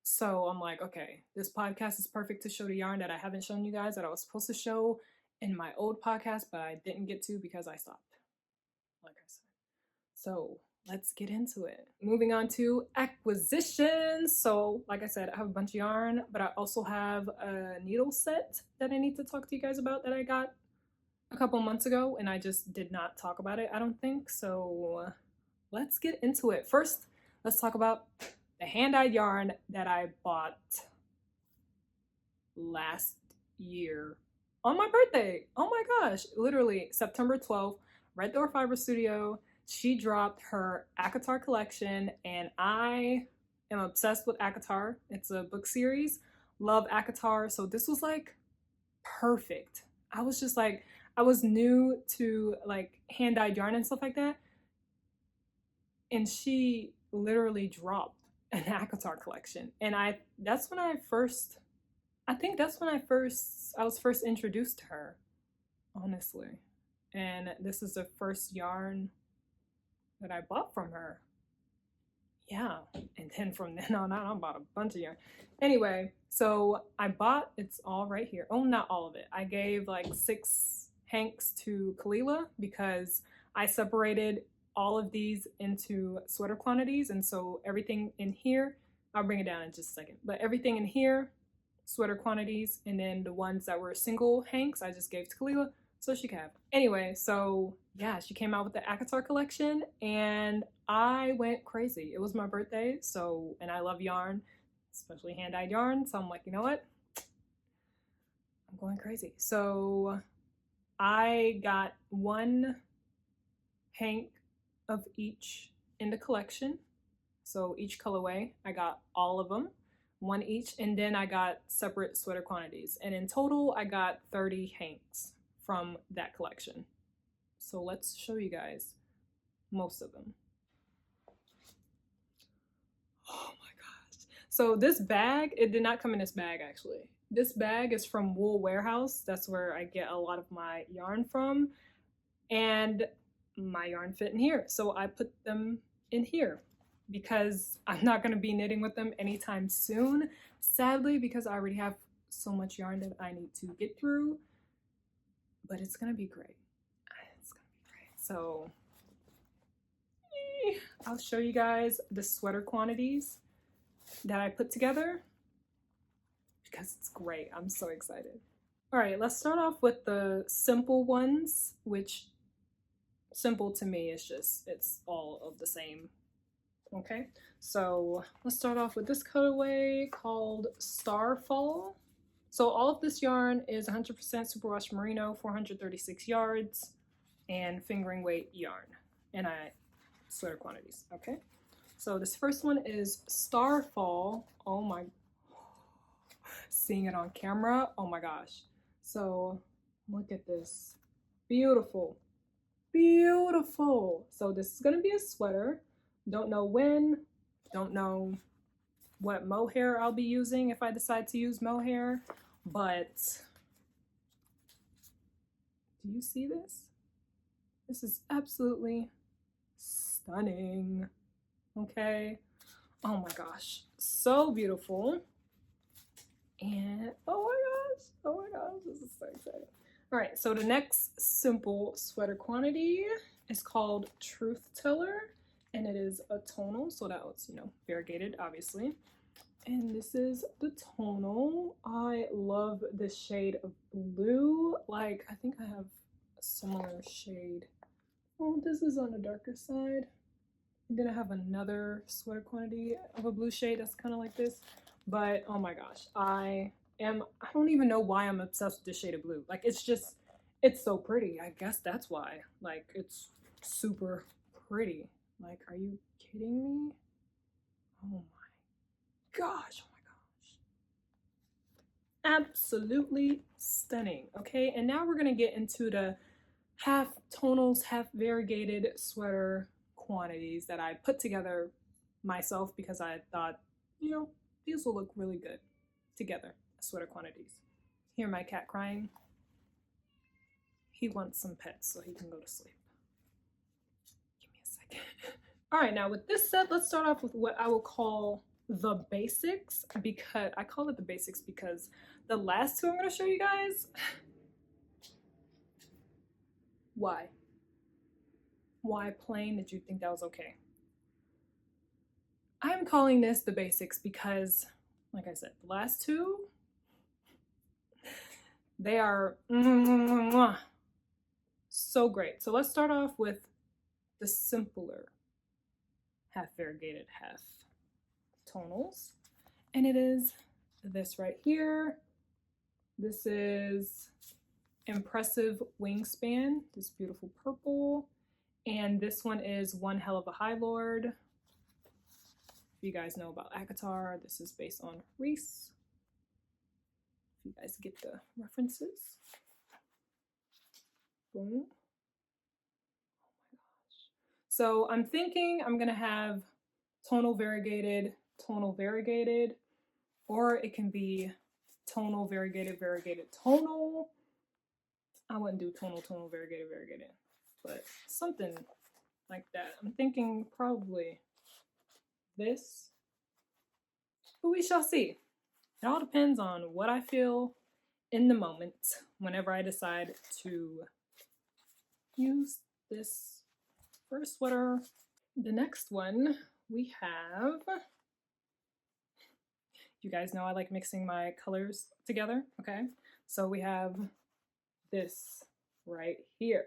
S1: So I'm like, okay, this podcast is perfect to show the yarn that I haven't shown you guys that I was supposed to show in my old podcast, but I didn't get to because I stopped, like I said. So let's get into it. Moving on to acquisitions. So like I said, I have a bunch of yarn, but I also have a needle set that I need to talk to you guys about that I got a couple months ago, and I just did not talk about it, I don't think. So let's get into it. First, let's talk about the hand-dyed yarn that I bought last year on my birthday. Oh my gosh, literally September 12th, Reddoorf Fiber Studio. She dropped her ACOTAR collection, and I am obsessed with ACOTAR. It's a book series. Love ACOTAR. So this was like perfect. I was just like, I was new to like hand-dyed yarn and stuff like that. And she literally dropped an ACOTAR collection. And that's when I was first introduced to her, honestly. And this is the first yarn that I bought from her. Yeah, and then from then on out, I bought a bunch of yarn. Anyway, so it's all right here. Oh, not all of it. I gave like 6 hanks to Kalila because I separated all of these into sweater quantities. And so everything in here, I'll bring it down in just a second, but everything in here, sweater quantities, and then the ones that were single hanks, I just gave to Kalila so she could have. Anyway, so yeah, she came out with the ACOTAR collection and I went crazy. It was my birthday, so, and I love yarn, especially hand-dyed yarn, so I'm like, you know what? I'm going crazy. So I got 1 hank of each in the collection. So each colorway, I got all of them, 1 each, and then I got separate sweater quantities. And in total, I got 30 hanks from that collection. So let's show you guys most of them. Oh my gosh. So this bag, it did not come in this bag actually. This bag is from Wool Warehouse. That's where I get a lot of my yarn from. And my yarn fit in here. So I put them in here because I'm not going to be knitting with them anytime soon, sadly, because I already have so much yarn that I need to get through. But it's going to be great. It's going to be great. So I'll show you guys the sweater quantities that I put together because it's great. I'm so excited. All right, let's start off with the simple ones, which simple to me is just, it's all of the same. Okay, so let's start off with this colorway called Starfall. So all of this yarn is 100% superwash merino, 436 yards, and fingering weight yarn, and sweater quantities. Okay, so this first one is Starfall. Oh my, seeing it on camera, oh my gosh. So look at this, beautiful, beautiful. So this is gonna be a sweater. Don't know when, don't know what mohair I'll be using if I decide to use mohair, but do you see this? This is absolutely stunning. Okay, oh my gosh, so beautiful. And oh my gosh, this is so exciting. All right, so the next simple sweater quantity is called Truth Teller, and it is a tonal, so that was, you know, variegated, obviously. And this is the tonal. I love this shade of blue. Like, I think I have a similar shade. Oh, this is on the darker side. And then I have another sweater quantity of a blue shade that's kind of like this. But oh my gosh, I don't even know why I'm obsessed with this shade of blue. Like, it's just, it's so pretty. I guess that's why. Like, it's super pretty. Like, are you kidding me? Oh my gosh, oh my gosh. Absolutely stunning. Okay, and now we're gonna get into the half tonals, half variegated sweater quantities that I put together myself because I thought, you know, these will look really good together, sweater quantities. Hear my cat crying? He wants some pets so he can go to sleep. Give me a second. All right, now with this set, let's start off with what I will call the basics, because I call it the basics because the last two I'm going to show you guys, why plain did you think that was okay? I'm calling this the basics because, like I said, the last two, they are so great. So let's start off with the simpler half variegated, half tonals, and it is this right here. This is Impressive Wingspan, this beautiful purple, and this one is One Hell of a High Lord. If you guys know about ACOTAR, this is based on Reese. If you guys get the references. Boom. Oh my gosh. So I'm thinking I'm gonna have tonal variegated, or it can be tonal variegated, tonal. I wouldn't do tonal, variegated, but something like that. I'm thinking probably this, but we shall see. It all depends on what I feel in the moment whenever I decide to use this first sweater. The next one we have, you guys know I like mixing my colors together, okay? So we have this right here.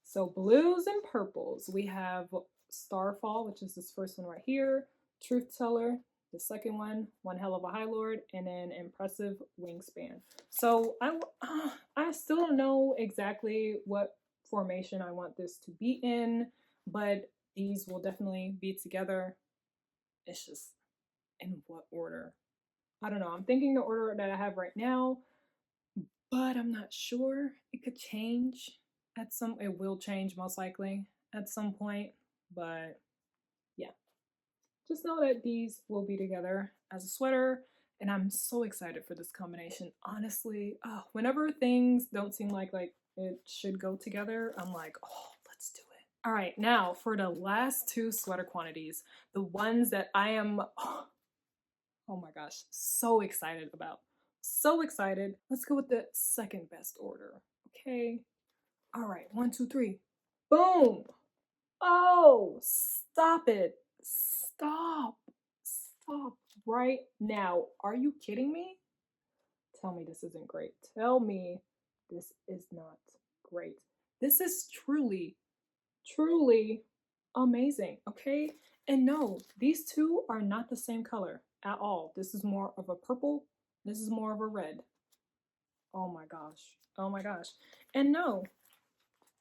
S1: So blues and purples. We have Starfall, which is this first one right here, Truth Teller, the second one, One Hell of a High Lord, and then Impressive Wingspan. So I still don't know exactly what formation I want this to be in, but these will definitely be together. It's just in what order. I don't know. I'm thinking the order that I have right now, but I'm not sure. It could change it will change most likely at some point, but yeah. Just know that these will be together as a sweater, and I'm so excited for this combination. Honestly, whenever things don't seem like it should go together, I'm like, oh, let's do it. All right, now for the last two sweater quantities, the ones that I am, oh my gosh, so excited about. So excited. Let's go with the second best order, okay? All right, 1, 2, 3. Boom! Oh, stop it. Stop. Stop right now. Are you kidding me? Tell me this isn't great. Tell me this is not great. This is truly, truly amazing, okay? And no, these two are not the same color at all. This is more of a purple. This is more of a red. Oh my gosh. Oh my gosh. And no,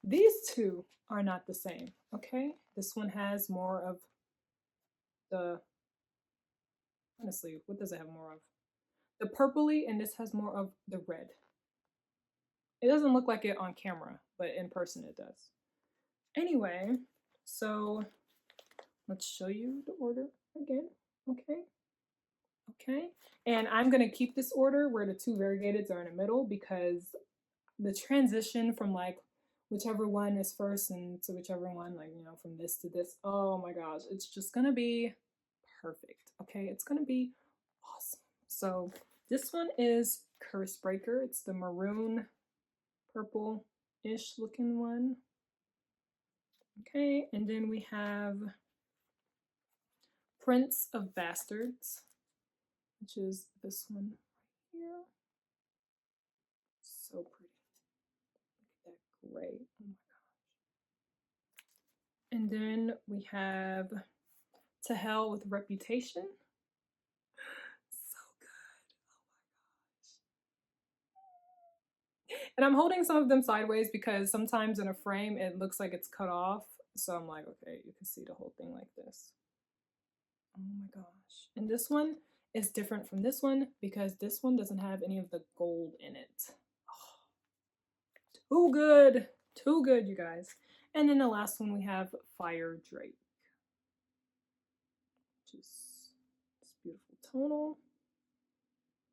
S1: these two are not the same, okay? This one has more of the, honestly, what does it have more of? The purpley, and this has more of the red. It doesn't look like it on camera, but in person it does. Anyway, so let's show you the order again, okay? Okay, and I'm gonna keep this order where the two variegateds are in the middle because the transition from like whichever one is first and to whichever one, like, you know, from this to this, oh my gosh, it's just gonna be perfect, okay? It's gonna be awesome. So this one is Curse Breaker. It's the maroon purple-ish looking one. Okay, and then we have Prince of Bastards, which is this one right here. So pretty. Look at that gray. Oh my gosh. And then we have To Hell with Reputation. So good. Oh my gosh. And I'm holding some of them sideways because sometimes in a frame it looks like it's cut off. So I'm like, okay, you can see the whole thing like this. Oh my gosh. And this one is different from this one because this one doesn't have any of the gold in it. Oh, too good. Too good, you guys. And then the last one we have Fire Drake, which is this beautiful tonal.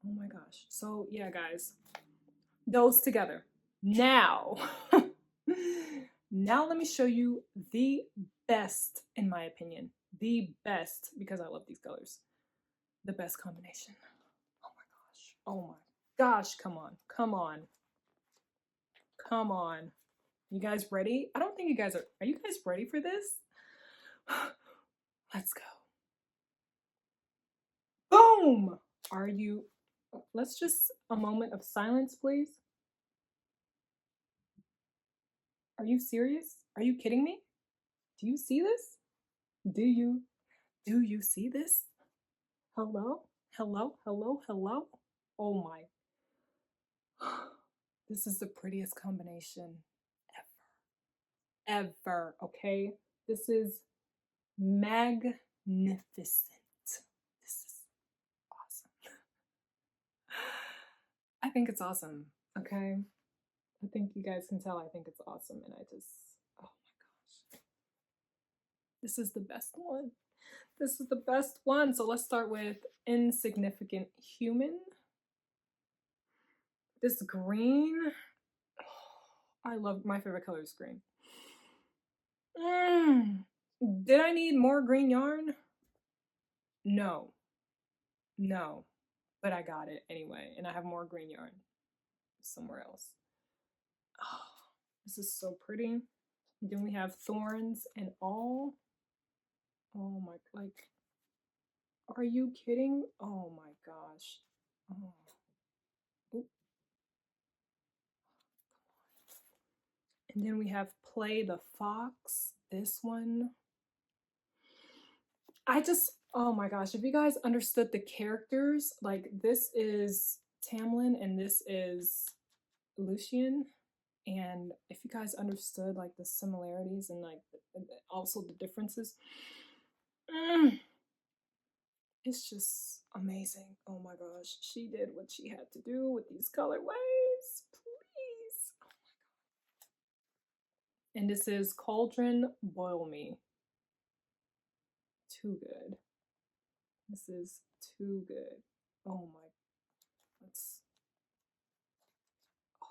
S1: Oh my gosh. So yeah, guys, those together. Now, now let me show you the best, in my opinion, the best, because I love these colors, the best combination. Oh my gosh. Oh my gosh. Come on. Come on. Come on. You guys ready? I don't think you guys are you guys ready for this? Let's go. Boom! Are you, let's just, a moment of silence, please. Are you serious? Are you kidding me? Do you see this? Do you see this? Hello? Hello? Hello? Hello? Oh my. This is the prettiest combination ever. Ever, okay? This is magnificent. This is awesome. I think it's awesome, okay? I think you guys can tell I think it's awesome, and I just, oh my gosh. This is the best one. This is the best one. So let's start with Insignificant Human. This green, I love, my favorite color is green. Did I need more green yarn? No. No. But I got it anyway, and I have more green yarn somewhere else. Oh, this is so pretty. Then we have thorns and all. Oh my, like, are you kidding? Oh my gosh. Oh. Oop. And then we have Play the Fox. This one. I just, oh my gosh, if you guys understood the characters, like this is Tamlin and this is Lucian. And if you guys understood like the similarities and like also the differences, it's just amazing. Oh my gosh, she did what she had to do with these colorways. Please. Oh my god. And this is Cauldron Boil Me. Too good. This is too good. Oh my. Let's. Oh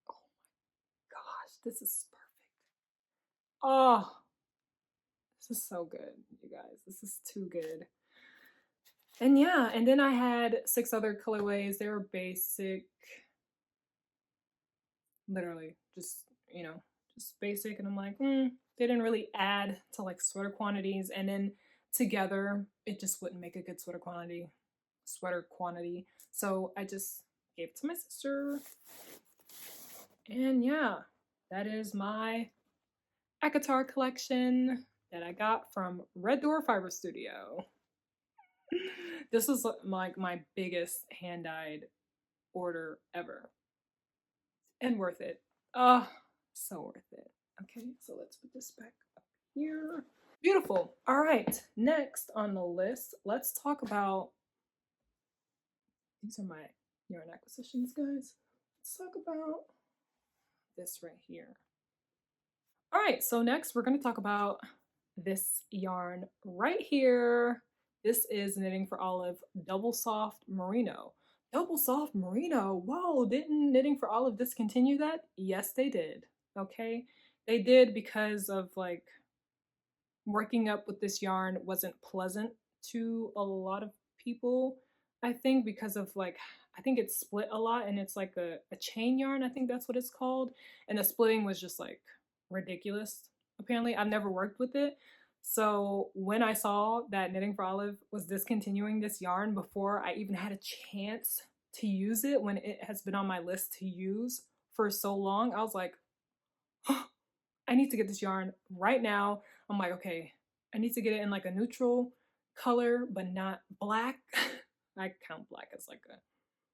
S1: my gosh, this is perfect. Oh, this is so good, you guys. This is too good. And yeah, and then I had 6 other colorways. They were basic, literally just, you know, just basic. And I'm like, they didn't really add to like sweater quantities. And then together, it just wouldn't make a good sweater quantity. So I just gave it to my sister. And yeah, that is my Akatar collection that I got from Reddoorf Fiber Studio. This was like my biggest hand-dyed order ever. And worth it. Oh, so worth it. Okay, so let's put this back up here. Beautiful. All right, next on the list, let's talk about, these are my yarn acquisitions, guys. Let's talk about this right here. All right, so next we're going to talk about this yarn right here. This is Knitting for Olive Double Soft Merino. Double Soft Merino. Whoa, didn't Knitting for Olive discontinue that? Yes, they did. Okay, they did because of like working up with this yarn wasn't pleasant to a lot of people. I think because of like, I think it's split a lot and it's like a chain yarn. I think that's what it's called. And the splitting was just like ridiculous. Apparently, I've never worked with it. So when I saw that Knitting for Olive was discontinuing this yarn before I even had a chance to use it, when it has been on my list to use for so long, I was like, oh, I need to get this yarn right now. I'm like, okay, I need to get it in like a neutral color, but not black. I count black as like a,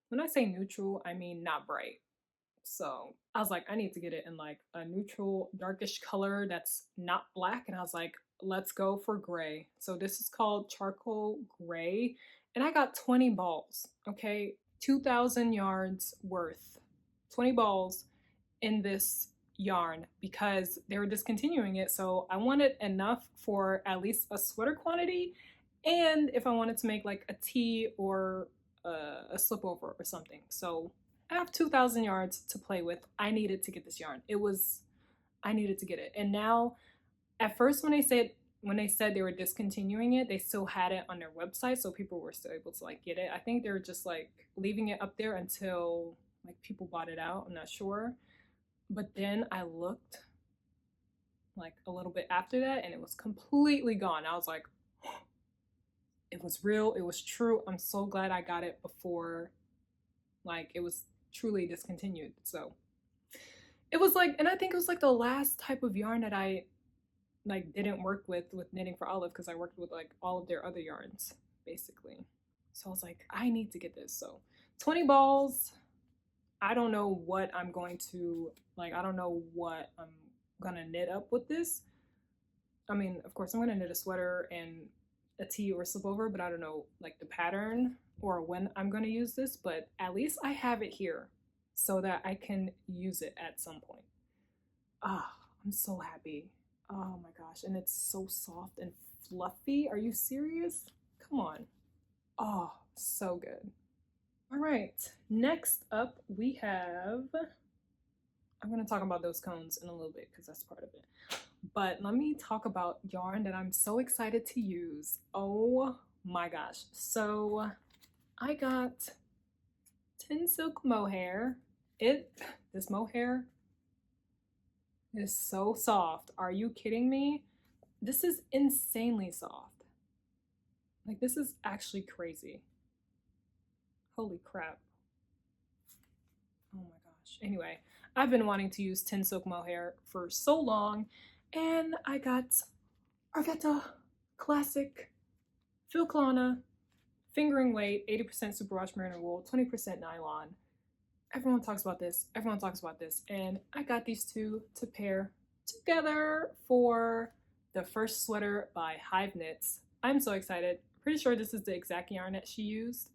S1: when I say neutral, I mean not bright. So I was like, I need to get it in like a neutral, darkish color that's not black. And I was like, let's go for gray. So this is called Charcoal Gray. And I got 20 balls, okay? 2,000 yards worth, 20 balls in this yarn because they were discontinuing it. So I wanted enough for at least a sweater quantity. And if I wanted to make like a tee or a slip over or something. So I have 2,000 yards to play with. I needed to get this yarn. I needed to get it. And now, at first when they said they were discontinuing it, they still had it on their website, so people were still able to like get it. I think they were just like leaving it up there until like people bought it out. I'm not sure. But then I looked like a little bit after that and it was completely gone. I was like, it was real, it was true. I'm so glad I got it before like it was truly discontinued. So it was like, and I think it was like the last type of yarn that I like didn't work with Knitting for Olive, because I worked with like all of their other yarns. basically. So I was like, I need to get this. So 20 balls. I don't know what I'm going to, like, I don't know what I'm gonna knit up with this. I mean, of course, I'm gonna knit a sweater and a tee or slipover, but I don't know, like, the pattern or when I'm gonna use this, but at least I have it here so that I can use it at some point. Ah, I'm so happy. Oh my gosh, and it's so soft and fluffy. Are you serious? Come on. Oh, so good. All right, next up we have, I'm gonna talk about those cones in a little bit because that's part of it. But let me talk about yarn that I'm so excited to use. Oh my gosh. So I got Tin Silk mohair. This mohair is so soft. Are you kidding me? This is insanely soft. Like, this is actually crazy. Holy crap. Oh my gosh. Anyway, I've been wanting to use Tin Silk mohair for so long, and I got Arwetta Classic Filclana fingering weight, 80% superwash merino wool, 20% nylon. Everyone talks about this. Everyone talks about this. And I got these two to pair together for the first sweater by Hive Knits. I'm so excited. Pretty sure this is the exact yarn that she used.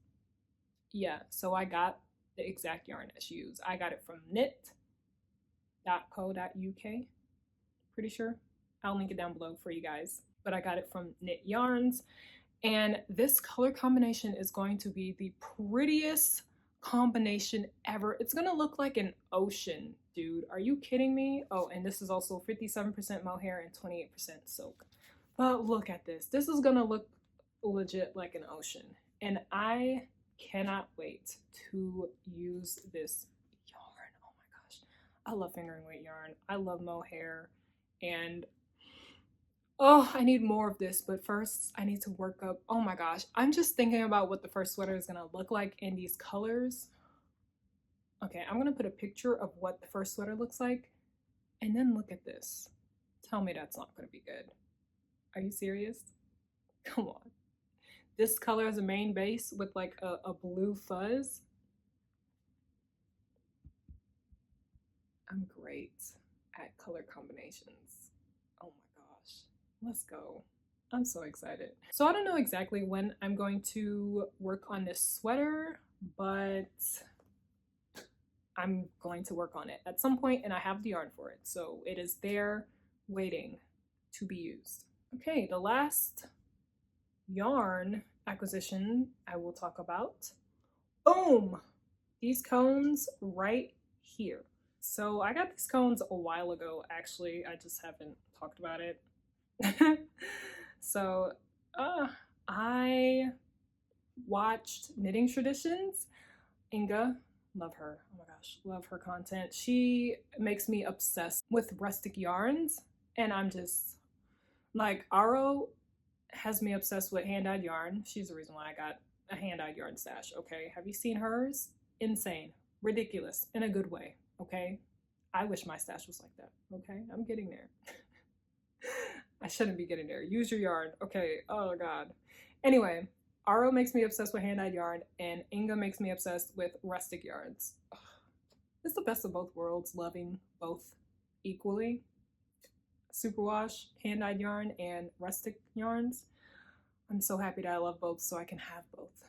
S1: Yeah, so I got the exact yarn that she used. I got it from knit.co.uk. Pretty sure. I'll link it down below for you guys. But I got it from Knit Yarns. And this color combination is going to be the prettiest combination ever. It's gonna look like an ocean, dude. Are you kidding me? Oh, and this is also 57% mohair and 28% silk. But look at this. This is gonna look legit like an ocean. And I cannot wait to use this yarn. Oh my gosh. I love fingering weight yarn. I love mohair. And oh, I need more of this, but first I need to work up. Oh my gosh, I'm just thinking about what the first sweater is gonna look like in these colors. Okay, I'm gonna put a picture of what the first sweater looks like, and then look at this. Tell me that's not gonna be good. Are you serious? Come on. This color as a main base with like a blue fuzz. I'm great at color combinations. Oh my gosh. Let's go. I'm so excited. So I don't know exactly when I'm going to work on this sweater, but I'm going to work on it at some point, and I have the yarn for it. So it is there waiting to be used. Okay, the last yarn acquisition I will talk about. Boom! These cones right here. So I got these cones a while ago, actually. I just haven't talked about it. So I watched Knitting Traditions. Inga, love her. Oh my gosh, love her content. She makes me obsessed with rustic yarns, and I'm just like, Aro has me obsessed with hand-dyed yarn. She's the reason why I got a hand-dyed yarn stash. Okay, have you seen hers? Insane, ridiculous, in a good way. Okay, I wish my stash was like that. Okay, I'm getting there. I shouldn't be getting there. Use your yarn. Okay, oh god. Anyway, Aro makes me obsessed with hand-dyed yarn, and Inga makes me obsessed with rustic yarns. Ugh. It's the best of both worlds, loving both equally. Superwash, hand-dyed yarn, and rustic yarns. I'm so happy that I love both, so I can have both.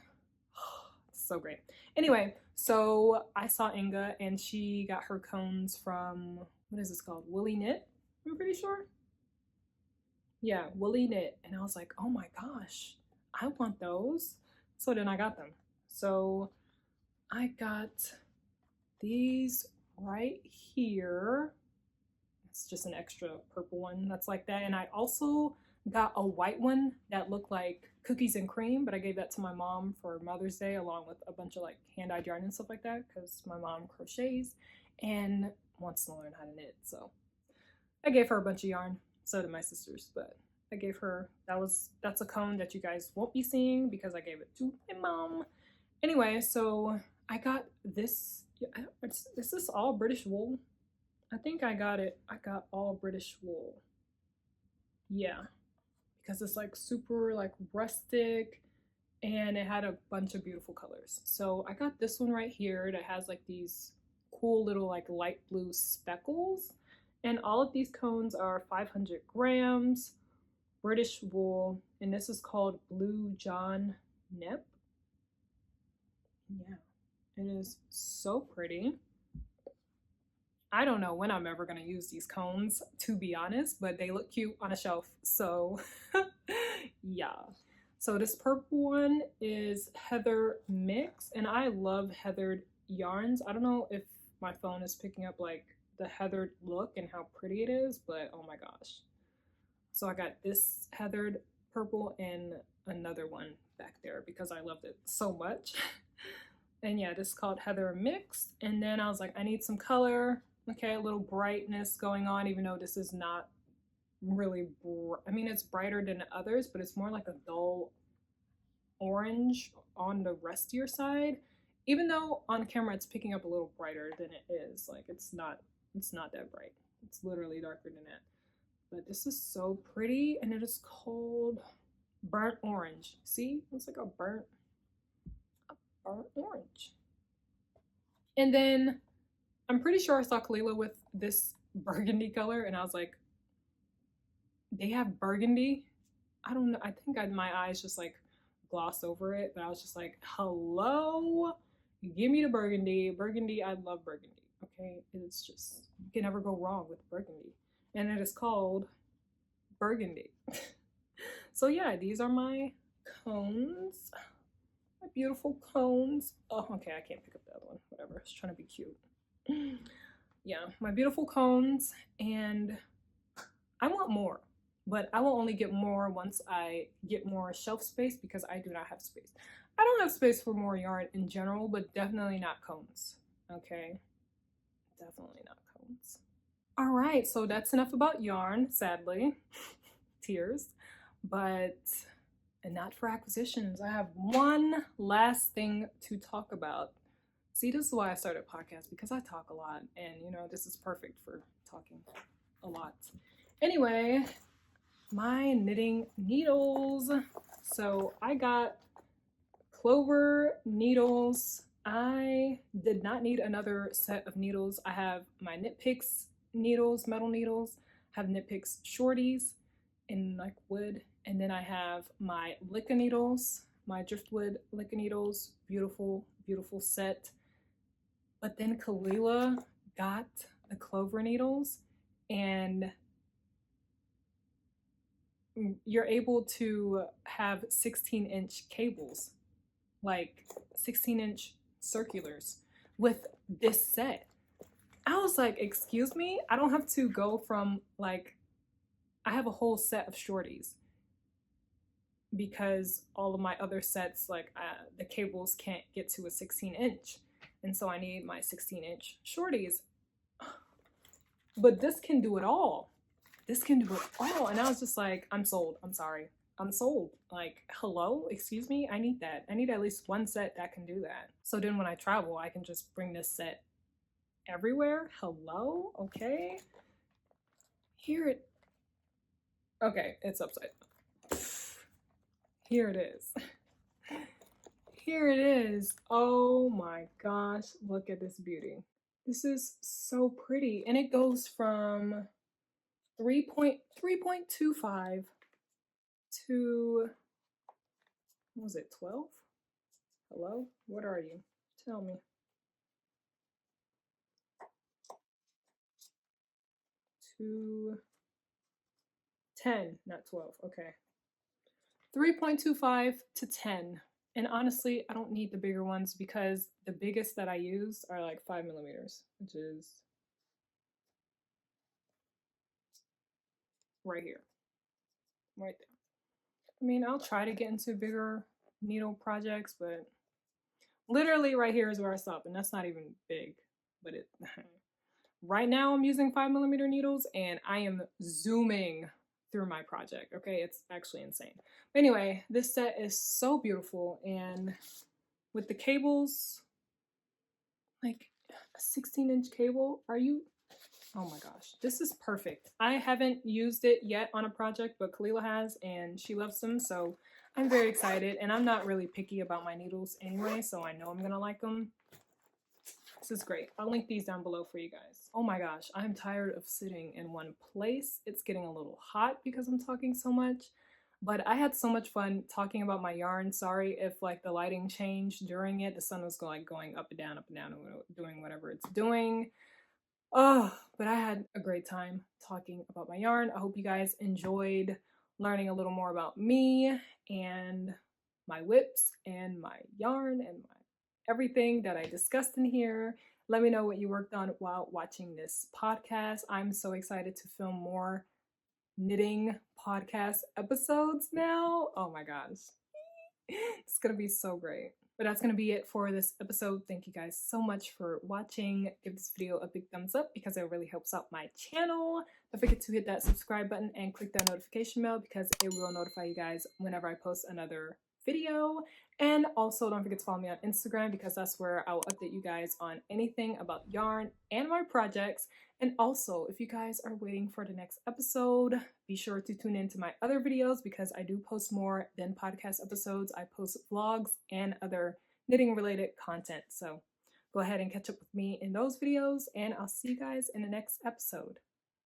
S1: So great. Anyway, so I saw Inga, and she got her cones from, what is this called? Woolyknit, I'm pretty sure. Yeah, Woolyknit. And I was like, oh my gosh, I want those. So then I got them. So I got these right here. It's just an extra purple one that's like that. And I also got a white one that looked like cookies and cream, but I gave that to my mom for Mother's Day along with a bunch of like hand-dyed yarn and stuff like that because my mom crochets and wants to learn how to knit. So I gave her a bunch of yarn. So did my sisters, but I gave her, that's a cone that you guys won't be seeing because I gave it to my mom. Anyway, so I got this. Is this all British wool? I think I got all British wool. Yeah, because it's like super like rustic and it had a bunch of beautiful colors. So I got this one right here that has like these cool little like light blue speckles, and all of these cones are 500 grams British wool, and this is called Blue John Nip. Yeah, it is so pretty. I don't know when I'm ever going to use these cones, to be honest, but they look cute on a shelf. So yeah. So this purple one is Heather Mix, and I love heathered yarns. I don't know if my phone is picking up like the heathered look and how pretty it is, but oh my gosh. So I got this heathered purple and another one back there because I loved it so much. And yeah, this is called Heather Mix. And then I was like, I need some color. Okay, a little brightness going on, even though this is not really, I mean, it's brighter than others, but it's more like a dull orange on the rustier side. Even though on camera it's picking up a little brighter than it is. Like it's not that bright. It's literally darker than that. But this is so pretty, and it is called Burnt Orange. See, it's like a burnt orange. And then I'm pretty sure I saw Kalila with this burgundy color, and I was like, they have burgundy? I don't know. I think my eyes just like glossed over it, but I was just like, hello? Give me the burgundy. Burgundy, I love burgundy. Okay, it's just, you can never go wrong with burgundy. And it is called Burgundy. So yeah, these are my cones. My beautiful cones. Oh, okay, I can't pick up the other one. Whatever, I was trying to be cute. Yeah, my beautiful cones, and I want more, but I will only get more once I get more shelf space because I do not have space. I don't have space for more yarn in general, but definitely not cones. Okay, definitely not cones. All right, so that's enough about yarn, sadly. Tears. But and not for acquisitions. I have one last thing to talk about. See, this is why I started a podcast, because I talk a lot, and you know, this is perfect for talking a lot. Anyway, my knitting needles. So I got Clover needles. I did not need another set of needles. I have my Knit Picks needles, metal needles. I have Knit Picks shorties in like wood, and then I have my Licka needles, my driftwood Licka needles. Beautiful, beautiful set. But then Kalila got the Clover needles, and you're able to have 16-inch cables, like 16-inch circulars with this set. I was like, excuse me? I don't have to go from like, I have a whole set of shorties because all of my other sets, like the cables can't get to a 16-inch. And so I need my 16-inch shorties. But this can do it all. This can do it all. And I was just like, I'm sold. I'm sorry. I'm sold. Like, hello? Excuse me? I need that. I need at least one set that can do that. So then when I travel, I can just bring this set everywhere. Hello? Okay. Here it... Okay, it's upside down. Here it is. Here it is. Oh my gosh. Look at this beauty. This is so pretty. And it goes from 3.25 to, what was it, 12? Hello? What are you? Tell me. To 10, not 12. Okay. 3.25 to 10. And honestly, I don't need the bigger ones because the biggest that I use are like 5 millimeters, which is right here. Right there. I mean, I'll try to get into bigger needle projects, but literally right here is where I stop, and that's not even big, but it... Right now I'm using 5 millimeter needles, and I am zooming through my project, okay? It's actually insane. But anyway, this set is so beautiful, and with the cables, like a 16-inch cable, are you... Oh my gosh, this is perfect. I haven't used it yet on a project, but Kalila has, and she loves them, so I'm very excited, and I'm not really picky about my needles anyway, so I know I'm gonna like them. This is great. I'll link these down below for you guys. Oh my gosh, I'm tired of sitting in one place. It's getting a little hot because I'm talking so much, but I had so much fun talking about my yarn. Sorry if like the lighting changed during it. The sun was going up and down, doing whatever it's doing. Oh, but I had a great time talking about my yarn. I hope you guys enjoyed learning a little more about me and my whips and my yarn and my everything that I discussed in here. Let me know what you worked on while watching this podcast. I'm so excited to film more knitting podcast episodes now. Oh my gosh. It's gonna be so great. But that's gonna be it for this episode. Thank you guys so much for watching. Give this video a big thumbs up because it really helps out my channel. Don't forget to hit that subscribe button and click that notification bell because it will notify you guys whenever I post another video. And also don't forget to follow me on Instagram because that's where I will update you guys on anything about yarn and my projects. And also, if you guys are waiting for the next episode, be sure to tune into my other videos because I do post more than podcast episodes. I post vlogs and other knitting related content. So go ahead and catch up with me in those videos, and I'll see you guys in the next episode.